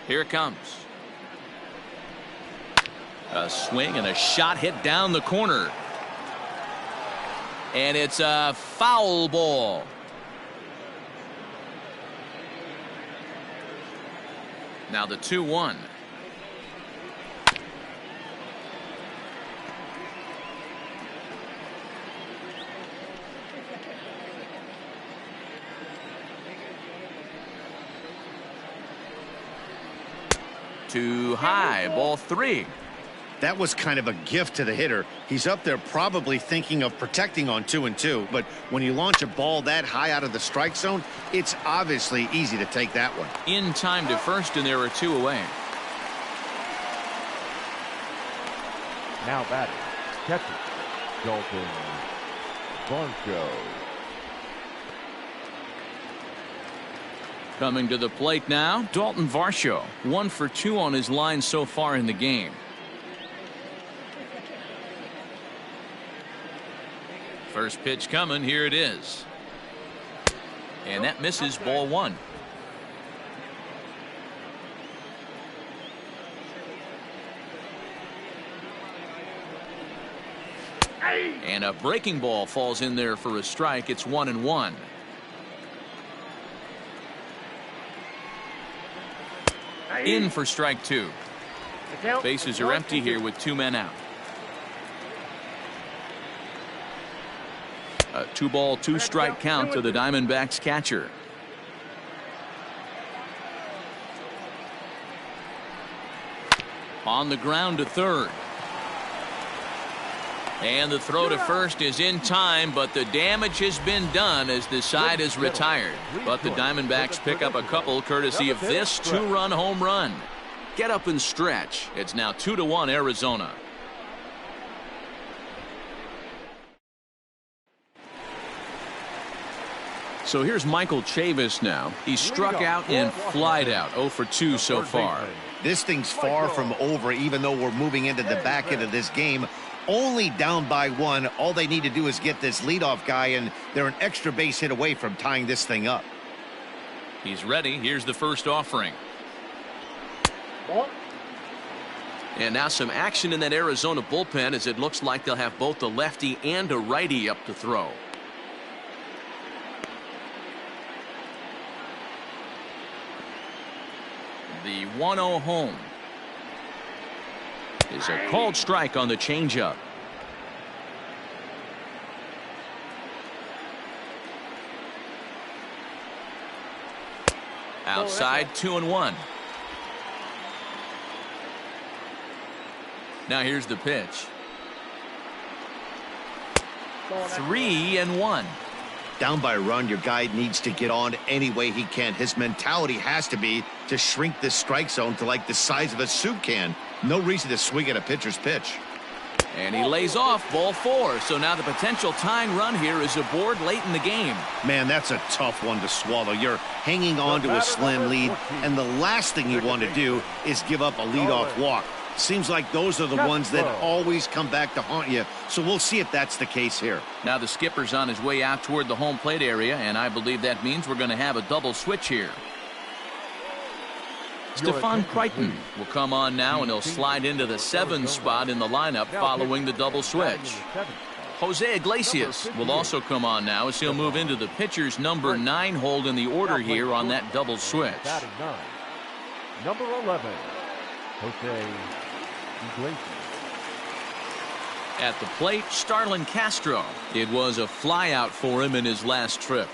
Here it comes. A swing and a shot hit down the corner. And it's a foul ball. Now the 2-1. Too high, ball 3. That was kind of a gift to the hitter. He's up there probably thinking of protecting on 2-2, but when you launch a ball that high out of the strike zone, it's obviously easy to take that one. In time to first, and there are 2 away. Now batting, catcher, Dalton Varsho. Coming to the plate now, Dalton Varsho. 1 for 2 on his line so far in the game. First pitch coming. Here it is. And that misses, ball one. And a breaking ball falls in there for a strike. It's 1-1. In for strike two. Bases are empty here with 2 men out. A 2-ball, 2-strike count to the Diamondbacks catcher. On the ground to third. And the throw to first is in time, but the damage has been done as the side is retired. But the Diamondbacks pick up a couple courtesy of this 2-run home run. Get up and stretch. It's now 2-1 Arizona. So here's Michael Chavis now. He struck out and flied out. 0 for 2 so far. This thing's far from over, even though we're moving into the back end of this game. Only down by 1. All they need to do is get this leadoff guy, and they're an extra base hit away from tying this thing up. He's ready. Here's the first offering. And now some action in that Arizona bullpen, as it looks like they'll have both a lefty and a righty up to throw. The 1-0 home is a called strike on the changeup. Outside, 2-1. Now here's the pitch. 3-1. Down by a run, your guy needs to get on any way he can. His mentality has to be to shrink this strike zone to like the size of a soup can. No reason to swing at a pitcher's pitch. And he lays off, ball 4. So now the potential tying run here is aboard late in the game. Man, that's a tough one to swallow. You're hanging on to a slim lead, and the last thing you want to do is give up a leadoff walk. Seems like those are the ones that always come back to haunt you. So we'll see if that's the case here. Now the skipper's on his way out toward the home plate area, and I believe that means we're going to have a double switch here. Stephon Crichton will come on now, and he'll slide into the 7 spot in the lineup following the double switch. Jose Iglesias will also come on now, as he'll move into the pitcher's number 9 hold in the order here on that double switch. Number 11, Jose Iglesias. At the plate, Starlin Castro. It was a flyout for him in his last trip.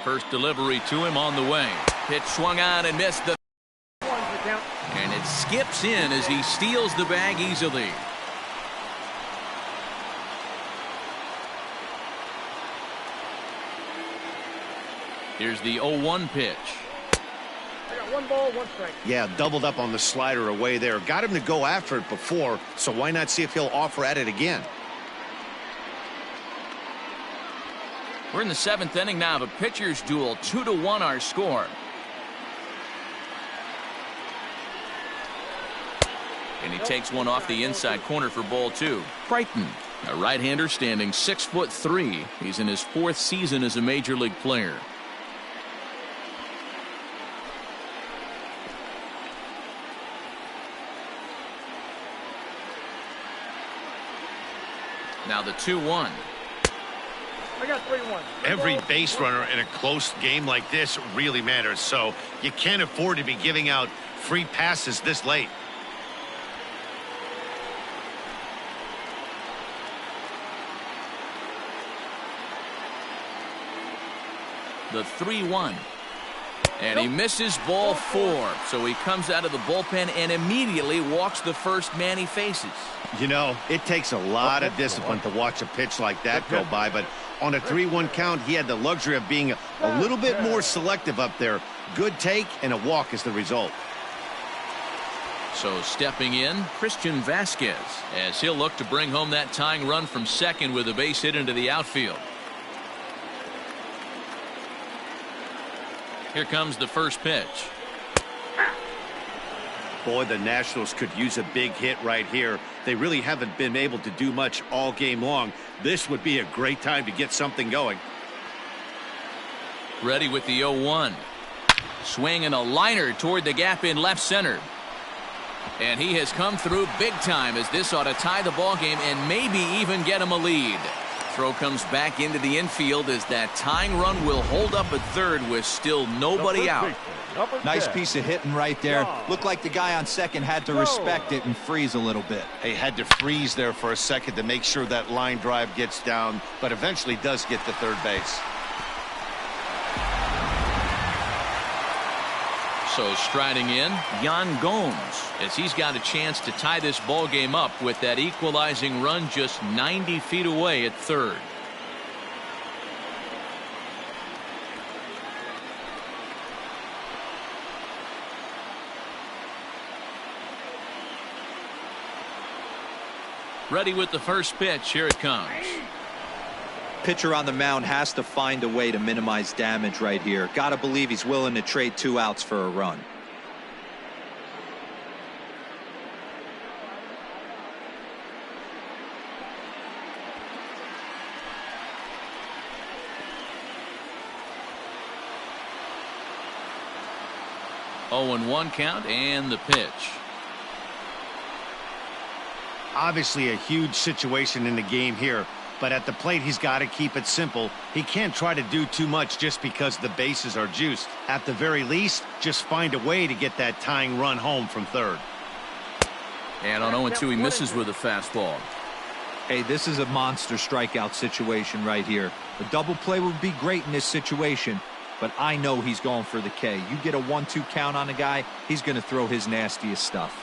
First delivery to him on the way. Pitch swung on and missed the. And it skips in as he steals the bag easily. Here's the 0-1 pitch. I got 1 ball, 1 strike. Yeah, doubled up on the slider away there. Got him to go after it before, so why not see if he'll offer at it again? We're in the 7th inning now of a pitcher's duel. 2-1 our score. And he takes one off the inside corner for ball 2. Crichton, a right-hander standing 6'3". He's in his 4th season as a major league player. Now the 2-1. I got 3-1. Every base runner in a close game like this really matters, so you can't afford to be giving out free passes this late. The 3-1. And he misses ball 4. So he comes out of the bullpen and immediately walks the first man he faces. You know, it takes a lot of discipline to watch a pitch like that go by, but on a 3-1 count, he had the luxury of being a little bit more selective up there. Good take and a walk is the result. So stepping in, Christian Vasquez, as he'll look to bring home that tying run from second with a base hit into the outfield. Here comes the first pitch. Boy, the Nationals could use a big hit right here. They really haven't been able to do much all game long. This would be a great time to get something going. Ready with the 0-1. Swing and a liner toward the gap in left center. And he has come through big time, as this ought to tie the ball game and maybe even get him a lead. Throw comes back into the infield as that tying run will hold up at third with still nobody out. Nice piece of hitting right there. Looked like the guy on second had to respect it and freeze a little bit. He had to freeze there for a second to make sure that line drive gets down, but eventually does get to third base. So striding in, Yan Gomes, as he's got a chance to tie this ball game up with that equalizing run just 90 feet away at third. Ready with the first pitch. Here it comes. Pitcher on the mound has to find a way to minimize damage right here. Gotta believe he's willing to trade 2 outs for a run. Oh, and 1 count and the pitch. Obviously a huge situation in the game here, but at the plate he's got to keep it simple. He can't try to do too much just because the bases are juiced. At the very least, just find a way to get that tying run home from third. And on 0-2 he misses with a fastball. Hey, this is a monster strikeout situation right here. A double play would be great in this situation, but I know he's going for the K. You get a 1-2 count on a guy, he's going to throw his nastiest stuff.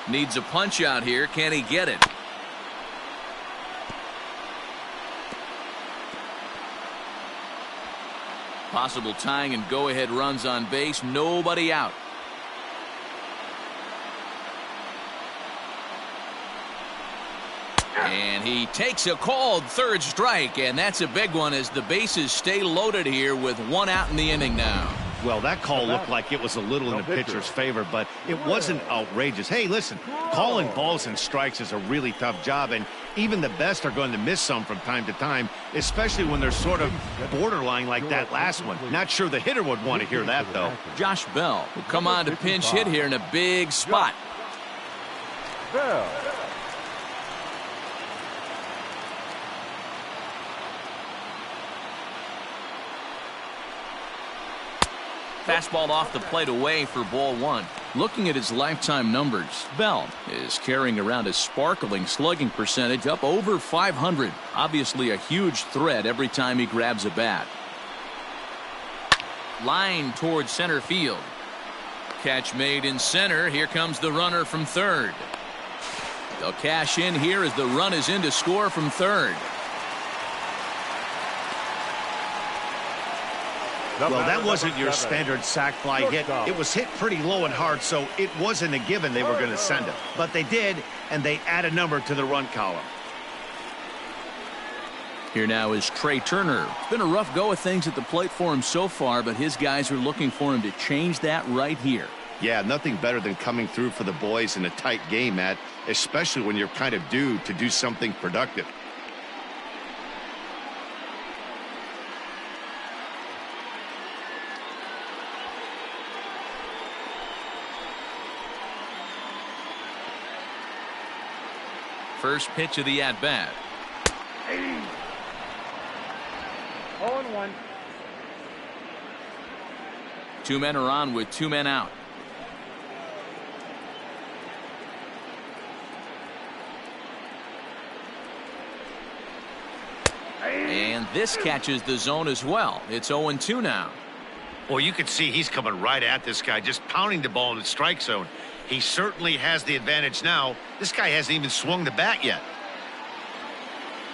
Needs a punch out here. Can he get it? Possible tying and go-ahead runs on base. Nobody out. And he takes a called third strike, and that's a big one as the bases stay loaded here with 1 out in the inning now. Well, that call looked like it was a little in the pitcher's favor, but it wasn't outrageous. Hey, listen, calling balls and strikes is a really tough job, and even the best are going to miss some from time to time, especially when they're sort of borderline like that last one. Not sure the hitter would want to hear that, though. Josh Bell will come on to pinch hit here in a big spot. Bell. Fastball off the plate away for ball 1. Looking at his lifetime numbers, Bell is carrying around a sparkling slugging percentage up over 500. Obviously a huge threat every time he grabs a bat. Line towards center field. Catch made in center. Here comes the runner from third. They'll cash in here as the run is in to score from third. Well, that wasn't your standard sac fly hit. It was hit pretty low and hard, so it wasn't a given they were going to send it. But they did, and they add a number to the run column. Here now is Trey Turner. It's been a rough go of things at the plate for him so far, but his guys are looking for him to change that right here. Yeah, nothing better than coming through for the boys in a tight game, Matt, especially when you're kind of due to do something productive. First pitch of the at-bat. 0-1. 2 men are on with 2 men out. And this catches the zone as well. It's 0-2 now. Well, you can see he's coming right at this guy, just pounding the ball in the strike zone. He certainly has the advantage now. This guy hasn't even swung the bat yet.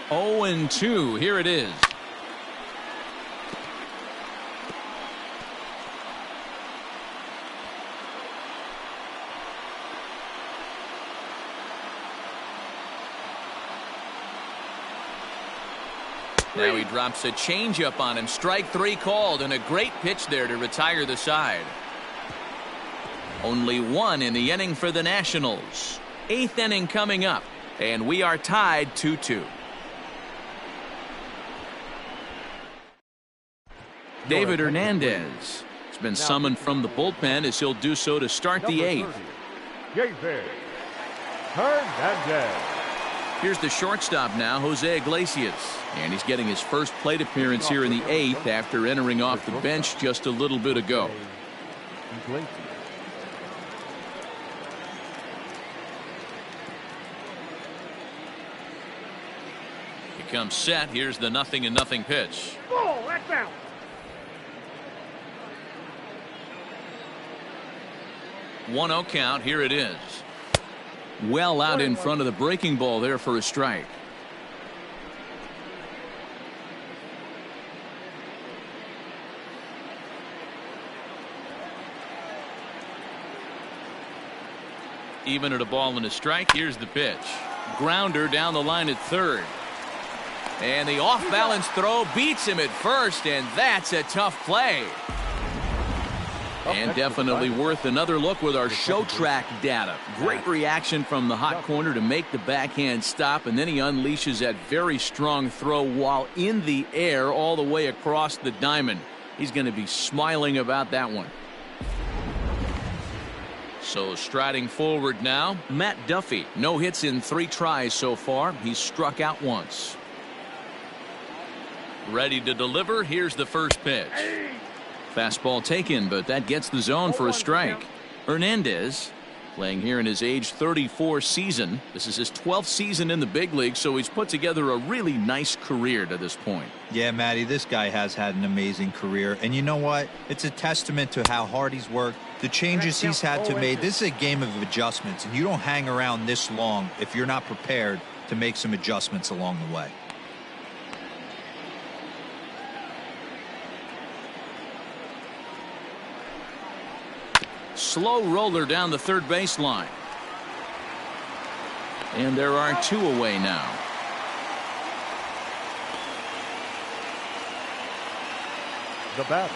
0-2. Here it is. Now he drops a changeup on him. Strike three called, and a great pitch there to retire the side. Only one in the inning for the Nationals. Eighth inning coming up, and we are tied 2-2. David Hernandez has been summoned from the bullpen as he'll do so to start the eighth. David Hernandez. Here's the shortstop now, Jose Iglesias. And he's getting his first plate appearance here in the eighth after entering off the bench just a little bit ago. He comes set. Here's the 0-0 pitch. Ball, that's out. One 0 count. Here it is. Well out in front of the breaking ball there for a strike. Even at a ball and a strike. Here's the pitch. Grounder down the line at third. And the off balance throw beats him at first, and that's a tough play. And definitely worth another look with our show track data. Great reaction from the hot corner to make the backhand stop, and then he unleashes that very strong throw while in the air all the way across the diamond. He's going to be smiling about that one. So striding forward now, Matt Duffy. No hits in 3 tries so far. He's struck out once. Ready to deliver. Here's the first pitch. Fastball taken, but that gets the zone for a strike. Hernandez playing here in his age 34 season. This is his 12th season in the big league, so he's put together a really nice career to this point. Yeah, Matty, this guy has had an amazing career. And you know what? It's a testament to how hard he's worked, the changes he's had to make. This is a game of adjustments, and you don't hang around this long if you're not prepared to make some adjustments along the way. Slow roller down the third baseline. And there are 2 away now. The batter.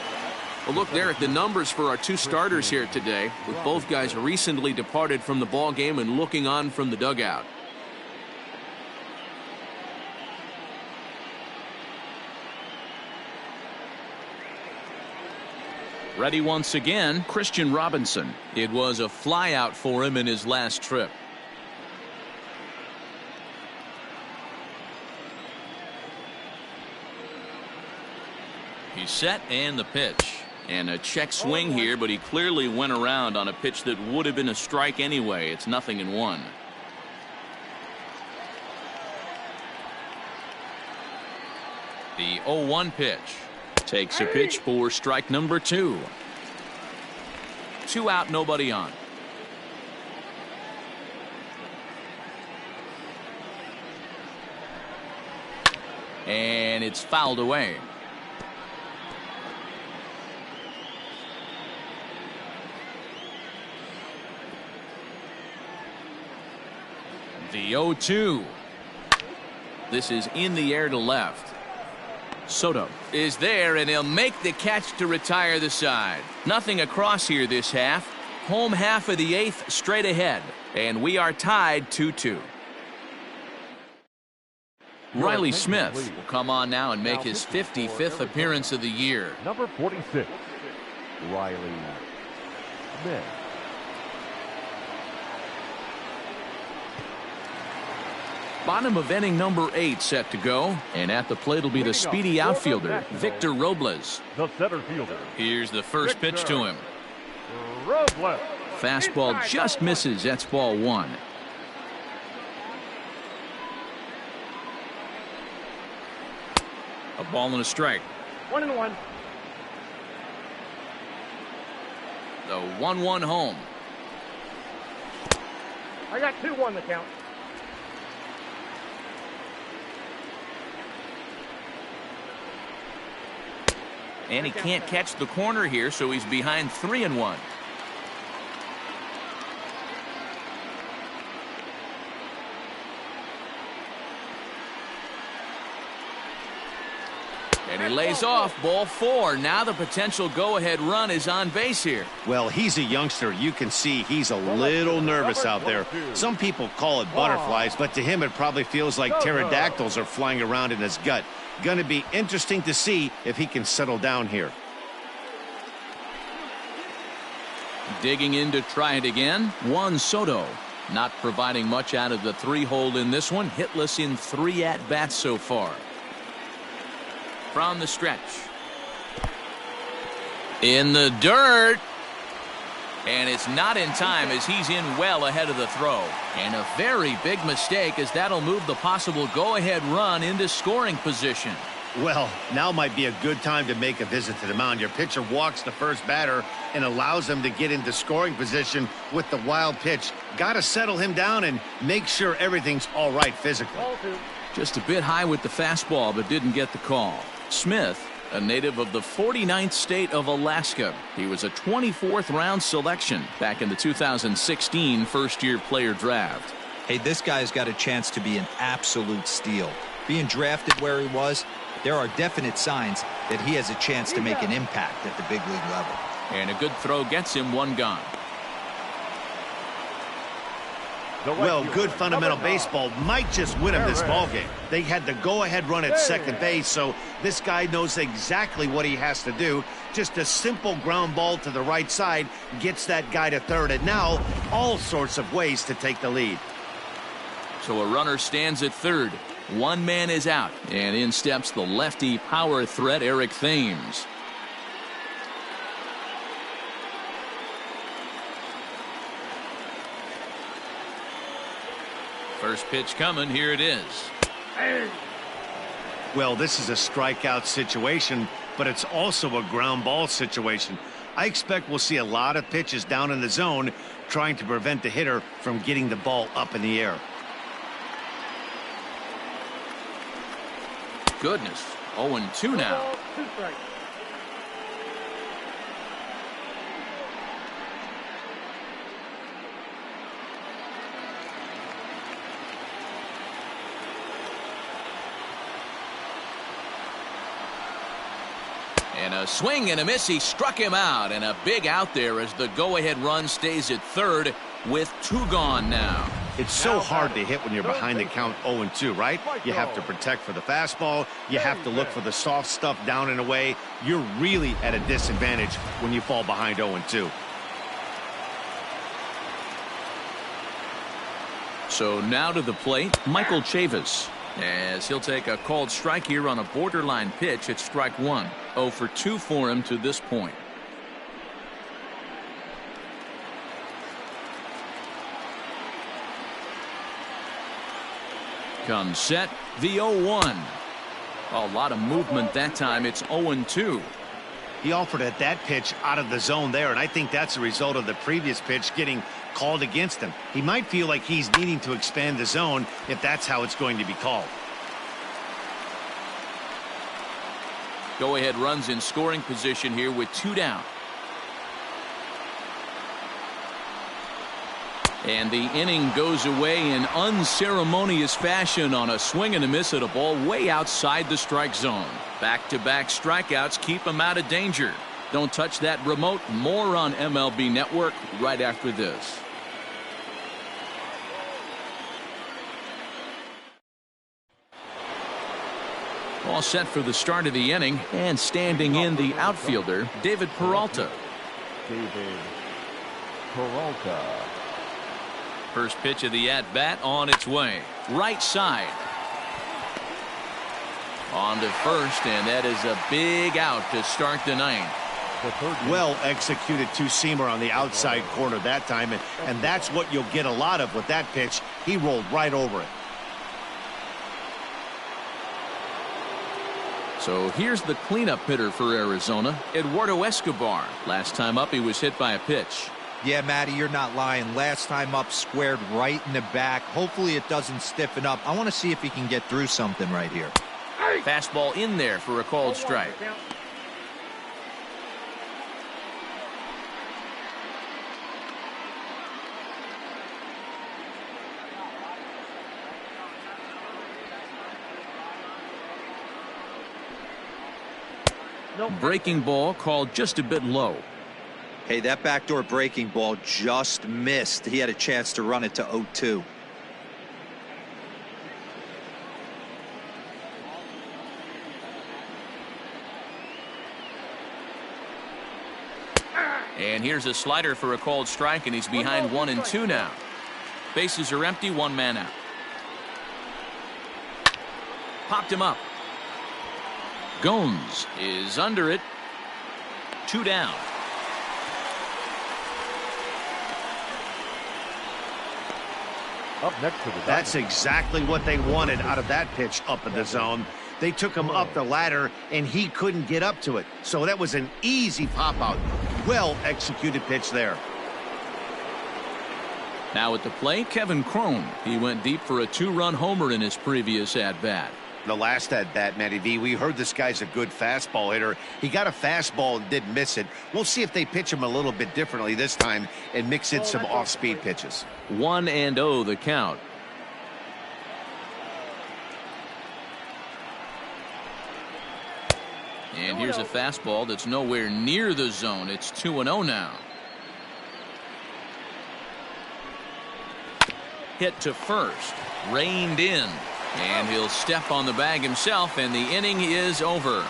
Well, look there at the numbers for our 2 starters here today, with both guys recently departed from the ball game and looking on from the dugout. Ready once again, Christian Robinson. It was a flyout for him in his last trip. He's set, and the pitch. And a check swing here, but he clearly went around on a pitch that would have been a strike anyway. It's 0-1. The 0-1 pitch. Takes a pitch for strike number 2. 2 out, nobody on. And it's fouled away. The 0-2. This is in the air to left. Soto is there, and he'll make the catch to retire the side. Nothing across here this half. Home half of the 8th straight ahead, and we are tied 2-2. Riley Smith will come on now and make his 55th appearance of the year. Number 46, Riley Smith. Bottom of inning number 8 set to go, and at the plate will be the speedy outfielder Victor Robles. The center fielder. Here's the first pitch to him. Robles. Fastball just misses. That's ball 1. A ball and a strike. 1-1. The 1-1 home. I got 2-1 the count. And he can't catch the corner here, so he's behind 3-1. He lays off, ball 4. Now the potential go-ahead run is on base here. Well, he's a youngster. You can see he's a little nervous out there. Some people call it butterflies, but to him it probably feels like pterodactyls are flying around in his gut. Going to be interesting to see if he can settle down here. Digging in to try it again, Juan Soto. Not providing much out of the 3-hole in this one. Hitless in 3 at-bats so far. From the stretch. In the dirt. And it's not in time as he's in well ahead of the throw. And a very big mistake as that'll move the possible go-ahead run into scoring position. Well, now might be a good time to make a visit to the mound. Your pitcher walks the first batter and allows him to get into scoring position with the wild pitch. Got to settle him down and make sure everything's all right physically. Just a bit high with the fastball, but didn't get the call. Smith, a native of the 49th state of Alaska. He was a 24th round selection back in the 2016 first-year player draft. Hey, this guy's got a chance to be an absolute steal. Being drafted where he was, there are definite signs that he has a chance to make an impact at the big league level. And a good throw gets him 1 gone. Well, good fundamental baseball might just win him this ballgame. They had the go-ahead run at second base, so this guy knows exactly what he has to do. Just a simple ground ball to the right side gets that guy to third, and now all sorts of ways to take the lead. So a runner stands at third. 1 man is out, and in steps the lefty power threat Eric Thames. First pitch coming. Here it is. Well, this is a strikeout situation, but it's also a ground ball situation. I expect we'll see a lot of pitches down in the zone trying to prevent the hitter from getting the ball up in the air. Goodness. 0-2 now. And a swing and a miss. He struck him out, and a big out there as the go-ahead run stays at third with 2 gone now. It's so hard to hit when you're behind the count 0-2, right? You have to protect for the fastball. You have to look for the soft stuff down and away. You're really at a disadvantage when you fall behind 0-2. So now to the plate, Michael Chavis, as he'll take a called strike here on a borderline pitch at strike 1. 0 for 2 for him to this point. Comes set, the 0-1. A lot of movement that time. It's 0-2. He offered at that pitch out of the zone there, and I think that's a result of the previous pitch getting called against him. He might feel like he's needing to expand the zone if that's how it's going to be called. Go-ahead runs in scoring position here with 2 down. And the inning goes away in unceremonious fashion on a swing and a miss at a ball way outside the strike zone. Back-to-back strikeouts keep him out of danger. Don't touch that remote. More on MLB Network right after this. All set for the start of the inning, and standing in the outfielder, David Peralta. David Peralta. First pitch of the at-bat on its way. Right side. On to first, and that is a big out to start the ninth. Well executed two-seamer on the outside corner that time, and that's what you'll get a lot of with that pitch. He rolled right over it. So here's the cleanup hitter for Arizona, Eduardo Escobar. Last time up, he was hit by a pitch. Yeah, Matty, you're not lying. Last time up, squared right in the back. Hopefully it doesn't stiffen up. I want to see if he can get through something right here. Fastball in there for a called strike. Breaking ball called just a bit low. Hey, that backdoor breaking ball just missed. He had a chance to run it to 0-2. And here's a slider for a called strike, and he's behind 1-2 now. Bases are empty, one man out. Popped him up. Gomes is under it. 2 down. Up next to the That's Diamondbacks. exactly what they wanted out of that pitch up in the zone. They took him up the ladder, and he couldn't get up to it. So that was an easy pop-out. Well-executed pitch there. Now at the plate, Kevin Cron. He went deep for a 2-run homer in his previous at-bat. The last at-bat, Matty V, we heard this guy's a good fastball hitter. He got a fastball and didn't miss it. We'll see if they pitch him a little bit differently this time and mix in some off-speed pitches. 1-0 the count. And here's a fastball that's nowhere near the zone. It's 2-0 now. Hit to first. Reined in. And he'll step on the bag himself, and the inning is over.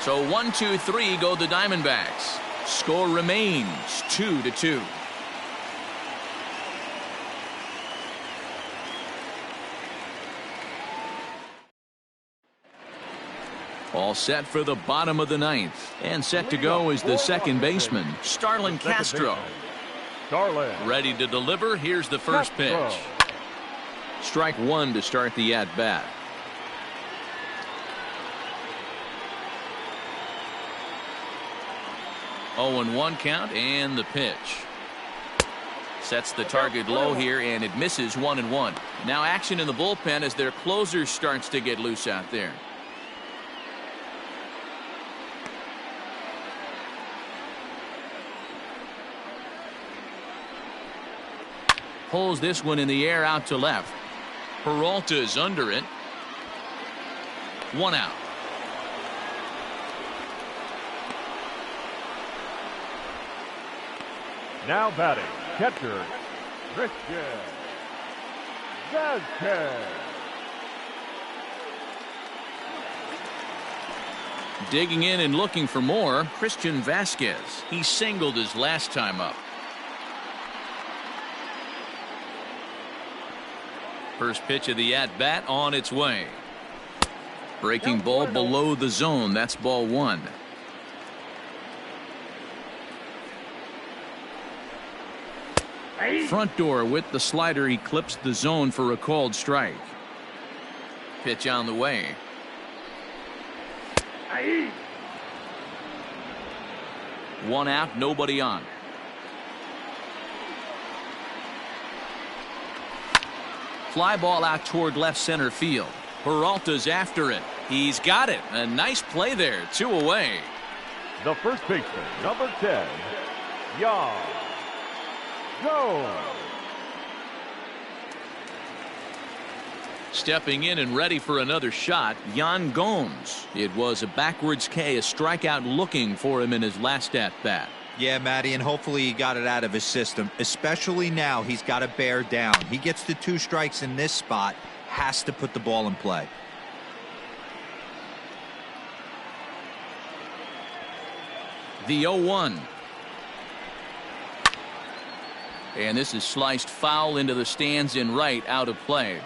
So 1-2-3 go the Diamondbacks. Score remains 2-2. All set for the bottom of the ninth. And set to go is the second baseman, Starlin Castro. Starlin. Ready to deliver. Here's the first pitch. Strike one to start the at-bat. Oh, and 1 count, and the pitch. Sets the target low here, and it misses 1-1. Now action in the bullpen as their closer starts to get loose out there. Pulls this one in the air out to left. Peralta's under it. 1 out. Now batting, catcher, Christian Vasquez. Digging in and looking for more, Christian Vasquez. He singled his last time up. First pitch of the at-bat on its way. Breaking ball below the zone. That's ball 1. Front door with the slider eclipsed the zone for a called strike. Pitch on the way. One out, nobody on. Fly ball out toward left center field. Peralta's after it. He's got it. A nice play there. 2 away. The first baseman, number 10, Yan Gomes. Stepping in and ready for another shot, Yan Gomes. It was a backwards K, a strikeout looking for him in his last at-bat. Yeah, Matty, and hopefully he got it out of his system, especially now he's got to bear down. He gets the 2 strikes in this spot, has to put the ball in play. The 0-1. And this is sliced foul into the stands in right, out of play.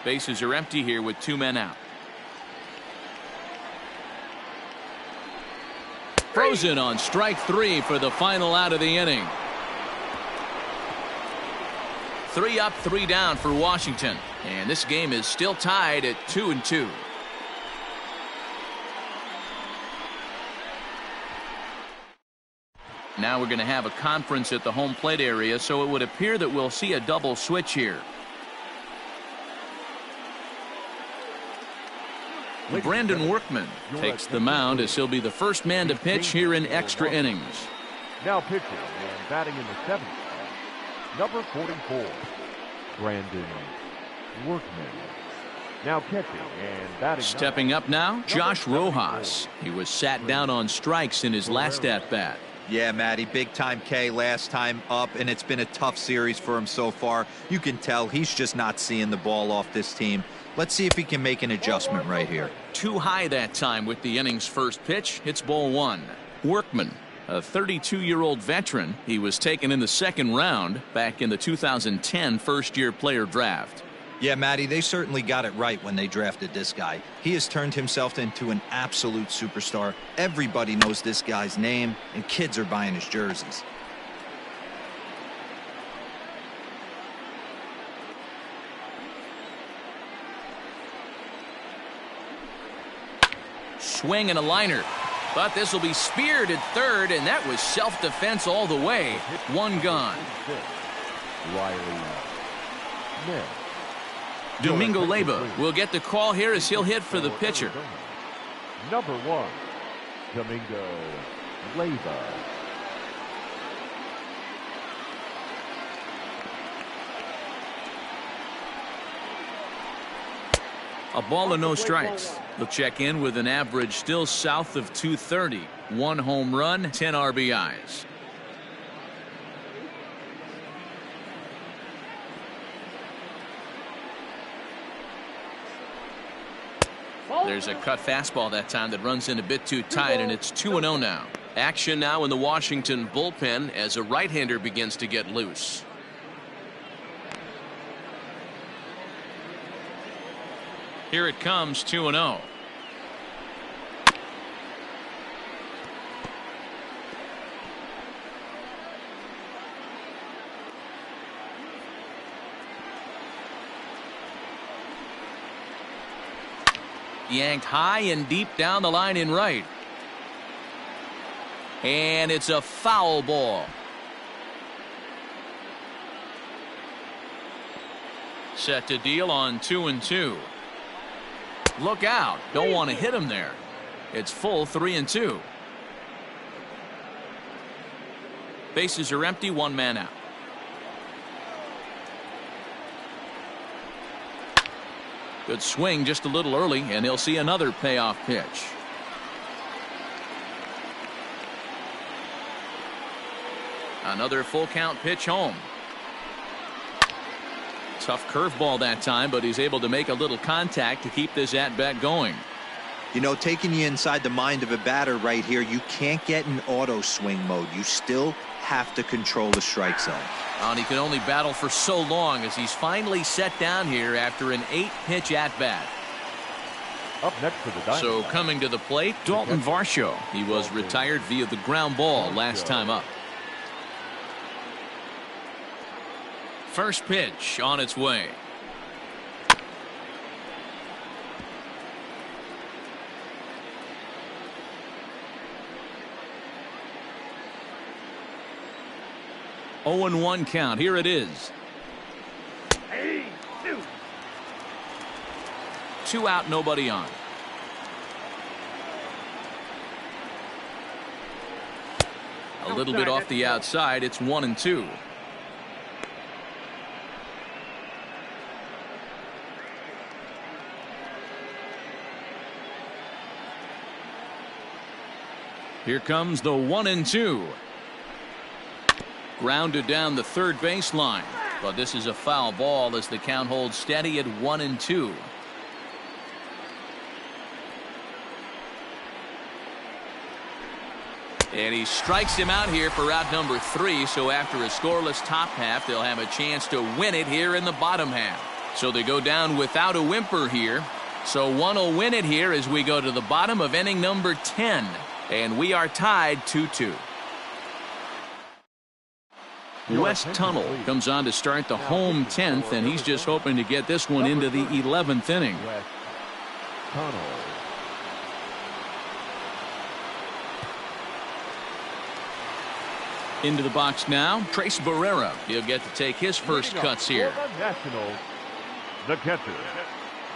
Bases are empty here with 2 men out. Frozen on strike 3 for the final out of the inning. 3 up, 3 down for Washington. And this game is still tied at 2-2. Now we're going to have a conference at the home plate area, so it would appear that we'll see a double switch here. Brandon Workman takes the mound as he'll be the first man to pitch here in extra innings. Now pitching and batting in the 7th, number 44, Brandon Workman. Now catching and batting. Stepping up now, Josh Rojas. He was sat down on strikes in his last at-bat. Yeah, Matty, big time K last time up, and it's been a tough series for him so far. You can tell he's just not seeing the ball off this team. Let's see if he can make an adjustment right here. Too high that time with the inning's first pitch. It's ball one. Workman, a 32-year-old veteran. He was taken in the second round back in the 2010 first-year player draft. Yeah, Matty, they certainly got it right when they drafted this guy. He has turned himself into an absolute superstar. Everybody knows this guy's name, and kids are buying his jerseys. Swing and a liner. But this will be speared at third, and that was self-defense all the way. One gone. Riley Ness. Domingo Leyba will get the call here as he'll hit for the pitcher. Number 1, Domingo Leyba. A ball and no strikes. He'll check in with an average still south of 230. 1 home run, 10 RBIs. There's a cut fastball that time that runs in a bit too tight, and it's 2-0 now. Action now in the Washington bullpen as a right-hander begins to get loose. Here it comes, 2-0. Yanked high and deep down the line in right. And it's a foul ball. Set to deal on 2-2. Look out. Don't want to hit him there. It's full 3-2. Bases are empty, 1 man out. Good swing just a little early, and he'll see another payoff pitch. Another full count pitch home. Tough curveball that time, but he's able to make a little contact to keep this at-bat going. You know, taking you inside the mind of a batter right here, you can't get in auto swing mode. You still have to control the strike zone. And he can only battle for so long as he's finally set down here after an 8-pitch at-bat. Up next for the Diamondbacks. So coming to the plate, Dalton Varsho. He was retired via the ground ball last time up. First pitch on its way. Oh, 0-1 count. Here it is. 2 out, nobody on. A little bit off the outside. It's 1-2. Here comes the 1-2. Grounded down the third baseline, but this is a foul ball as the count holds steady at 1-2. And he strikes him out here for out number 3. So after a scoreless top half, they'll have a chance to win it here in the bottom half. So they go down without a whimper here. So one will win it here as we go to the bottom of inning number 10. And we are tied 2-2. West Tunnel comes on to start the home 10th, and he's just hoping to get this one into the 11th inning. West Tunnel. Into the box now, Trace Barrera. He'll get to take his first cuts here. For the Nationals, the catcher,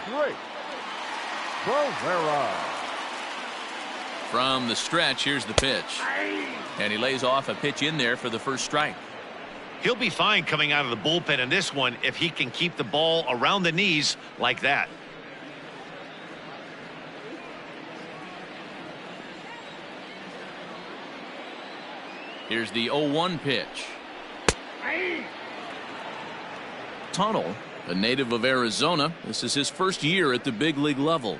Trace Barrera. From the stretch, here's the pitch. And he lays off a pitch in there for the first strike. He'll be fine coming out of the bullpen in this one if he can keep the ball around the knees like that. Here's the 0-1 pitch. Tunnel, a native of Arizona. This is his first year at the big league level.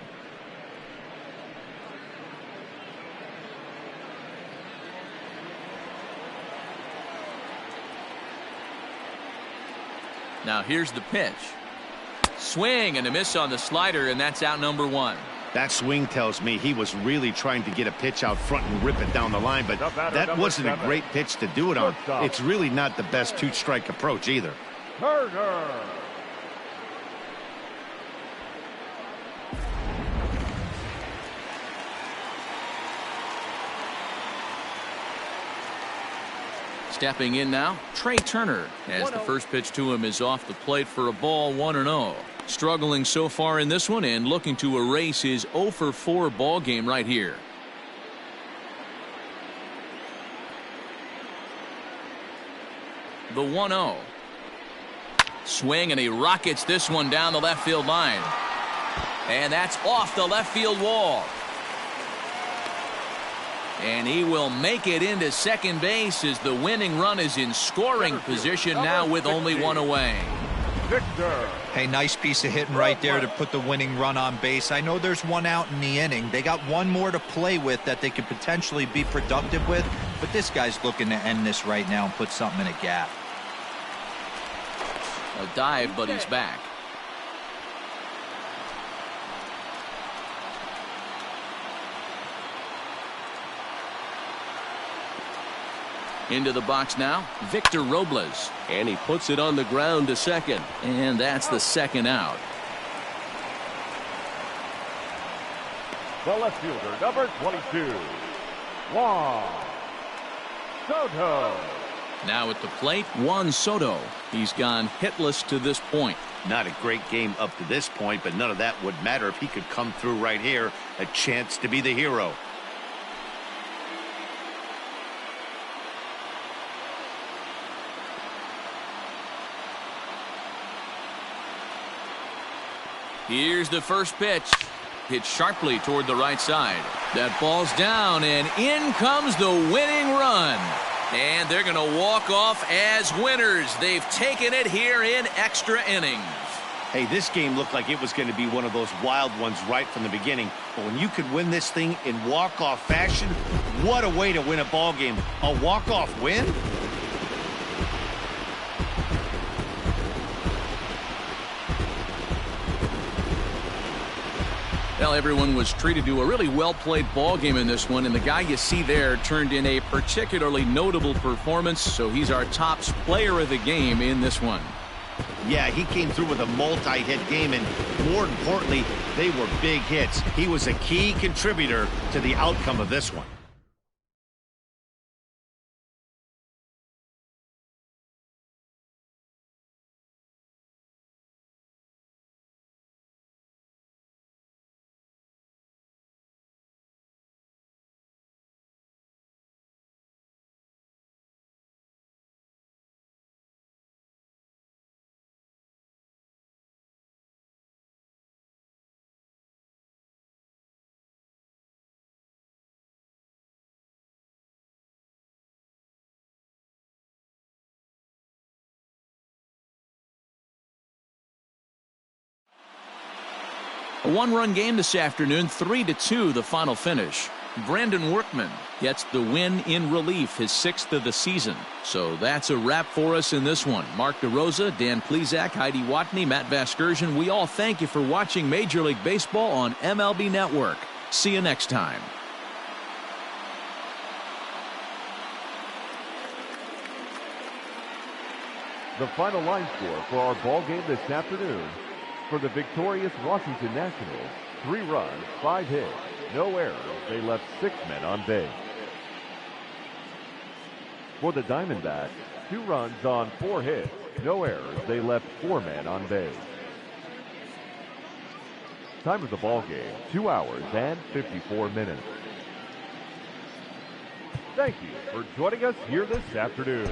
Now here's the pitch. Swing and a miss on the slider, and that's out number 1. That swing tells me he was really trying to get a pitch out front and rip it down the line, but that wasn't a great pitch to do it on. It's really not the best two-strike approach either. Turner. Stepping in now, Trey Turner, as the first pitch to him is off the plate for a ball, 1-0. Struggling so far in this one and looking to erase his 0-for-4 ball game right here. The 1-0. Swing, and he rockets this one down the left field line. And that's off the left field wall. And he will make it into second base as the winning run is in scoring position now with only 1 away. Victor. Hey, nice piece of hitting right there to put the winning run on base. I know there's one out in the inning. They got one more to play with that they could potentially be productive with, but this guy's looking to end this right now and put something in a gap. A dive, but he's back. Into the box now, Victor Robles. And he puts it on the ground to second. And that's the second out. The left fielder, number 22, Juan Soto. Now at the plate, Juan Soto. He's gone hitless to this point. Not a great game up to this point, but none of that would matter if he could come through right here. A chance to be the hero. Here's the first pitch. Hit sharply toward the right side. That ball's down, and in comes the winning run. And they're going to walk off as winners. They've taken it here in extra innings. Hey, this game looked like it was going to be one of those wild ones right from the beginning. But when you could win this thing in walk-off fashion, what a way to win a ball game. A walk-off win? Well, everyone was treated to a really well-played ball game in this one, and the guy you see there turned in a particularly notable performance, so he's our top player of the game in this one. Yeah, he came through with a multi-hit game, and more importantly, they were big hits. He was a key contributor to the outcome of this one. A one-run game this afternoon, 3-2 the final finish. Brandon Workman gets the win in relief, his 6th of the season. So that's a wrap for us in this one. Mark DeRosa, Dan Plesac, Heidi Watney, Matt Vasgersian, we all thank you for watching Major League Baseball on MLB Network. See you next time. The final line score for our ball game this afternoon. For the victorious Washington Nationals, 3 runs, 5 hits, no errors. They left 6 men on base. For the Diamondbacks, 2 runs on 4 hits, no errors. They left 4 men on base. Time of the ball game, 2 hours and 54 minutes. Thank you for joining us here this afternoon.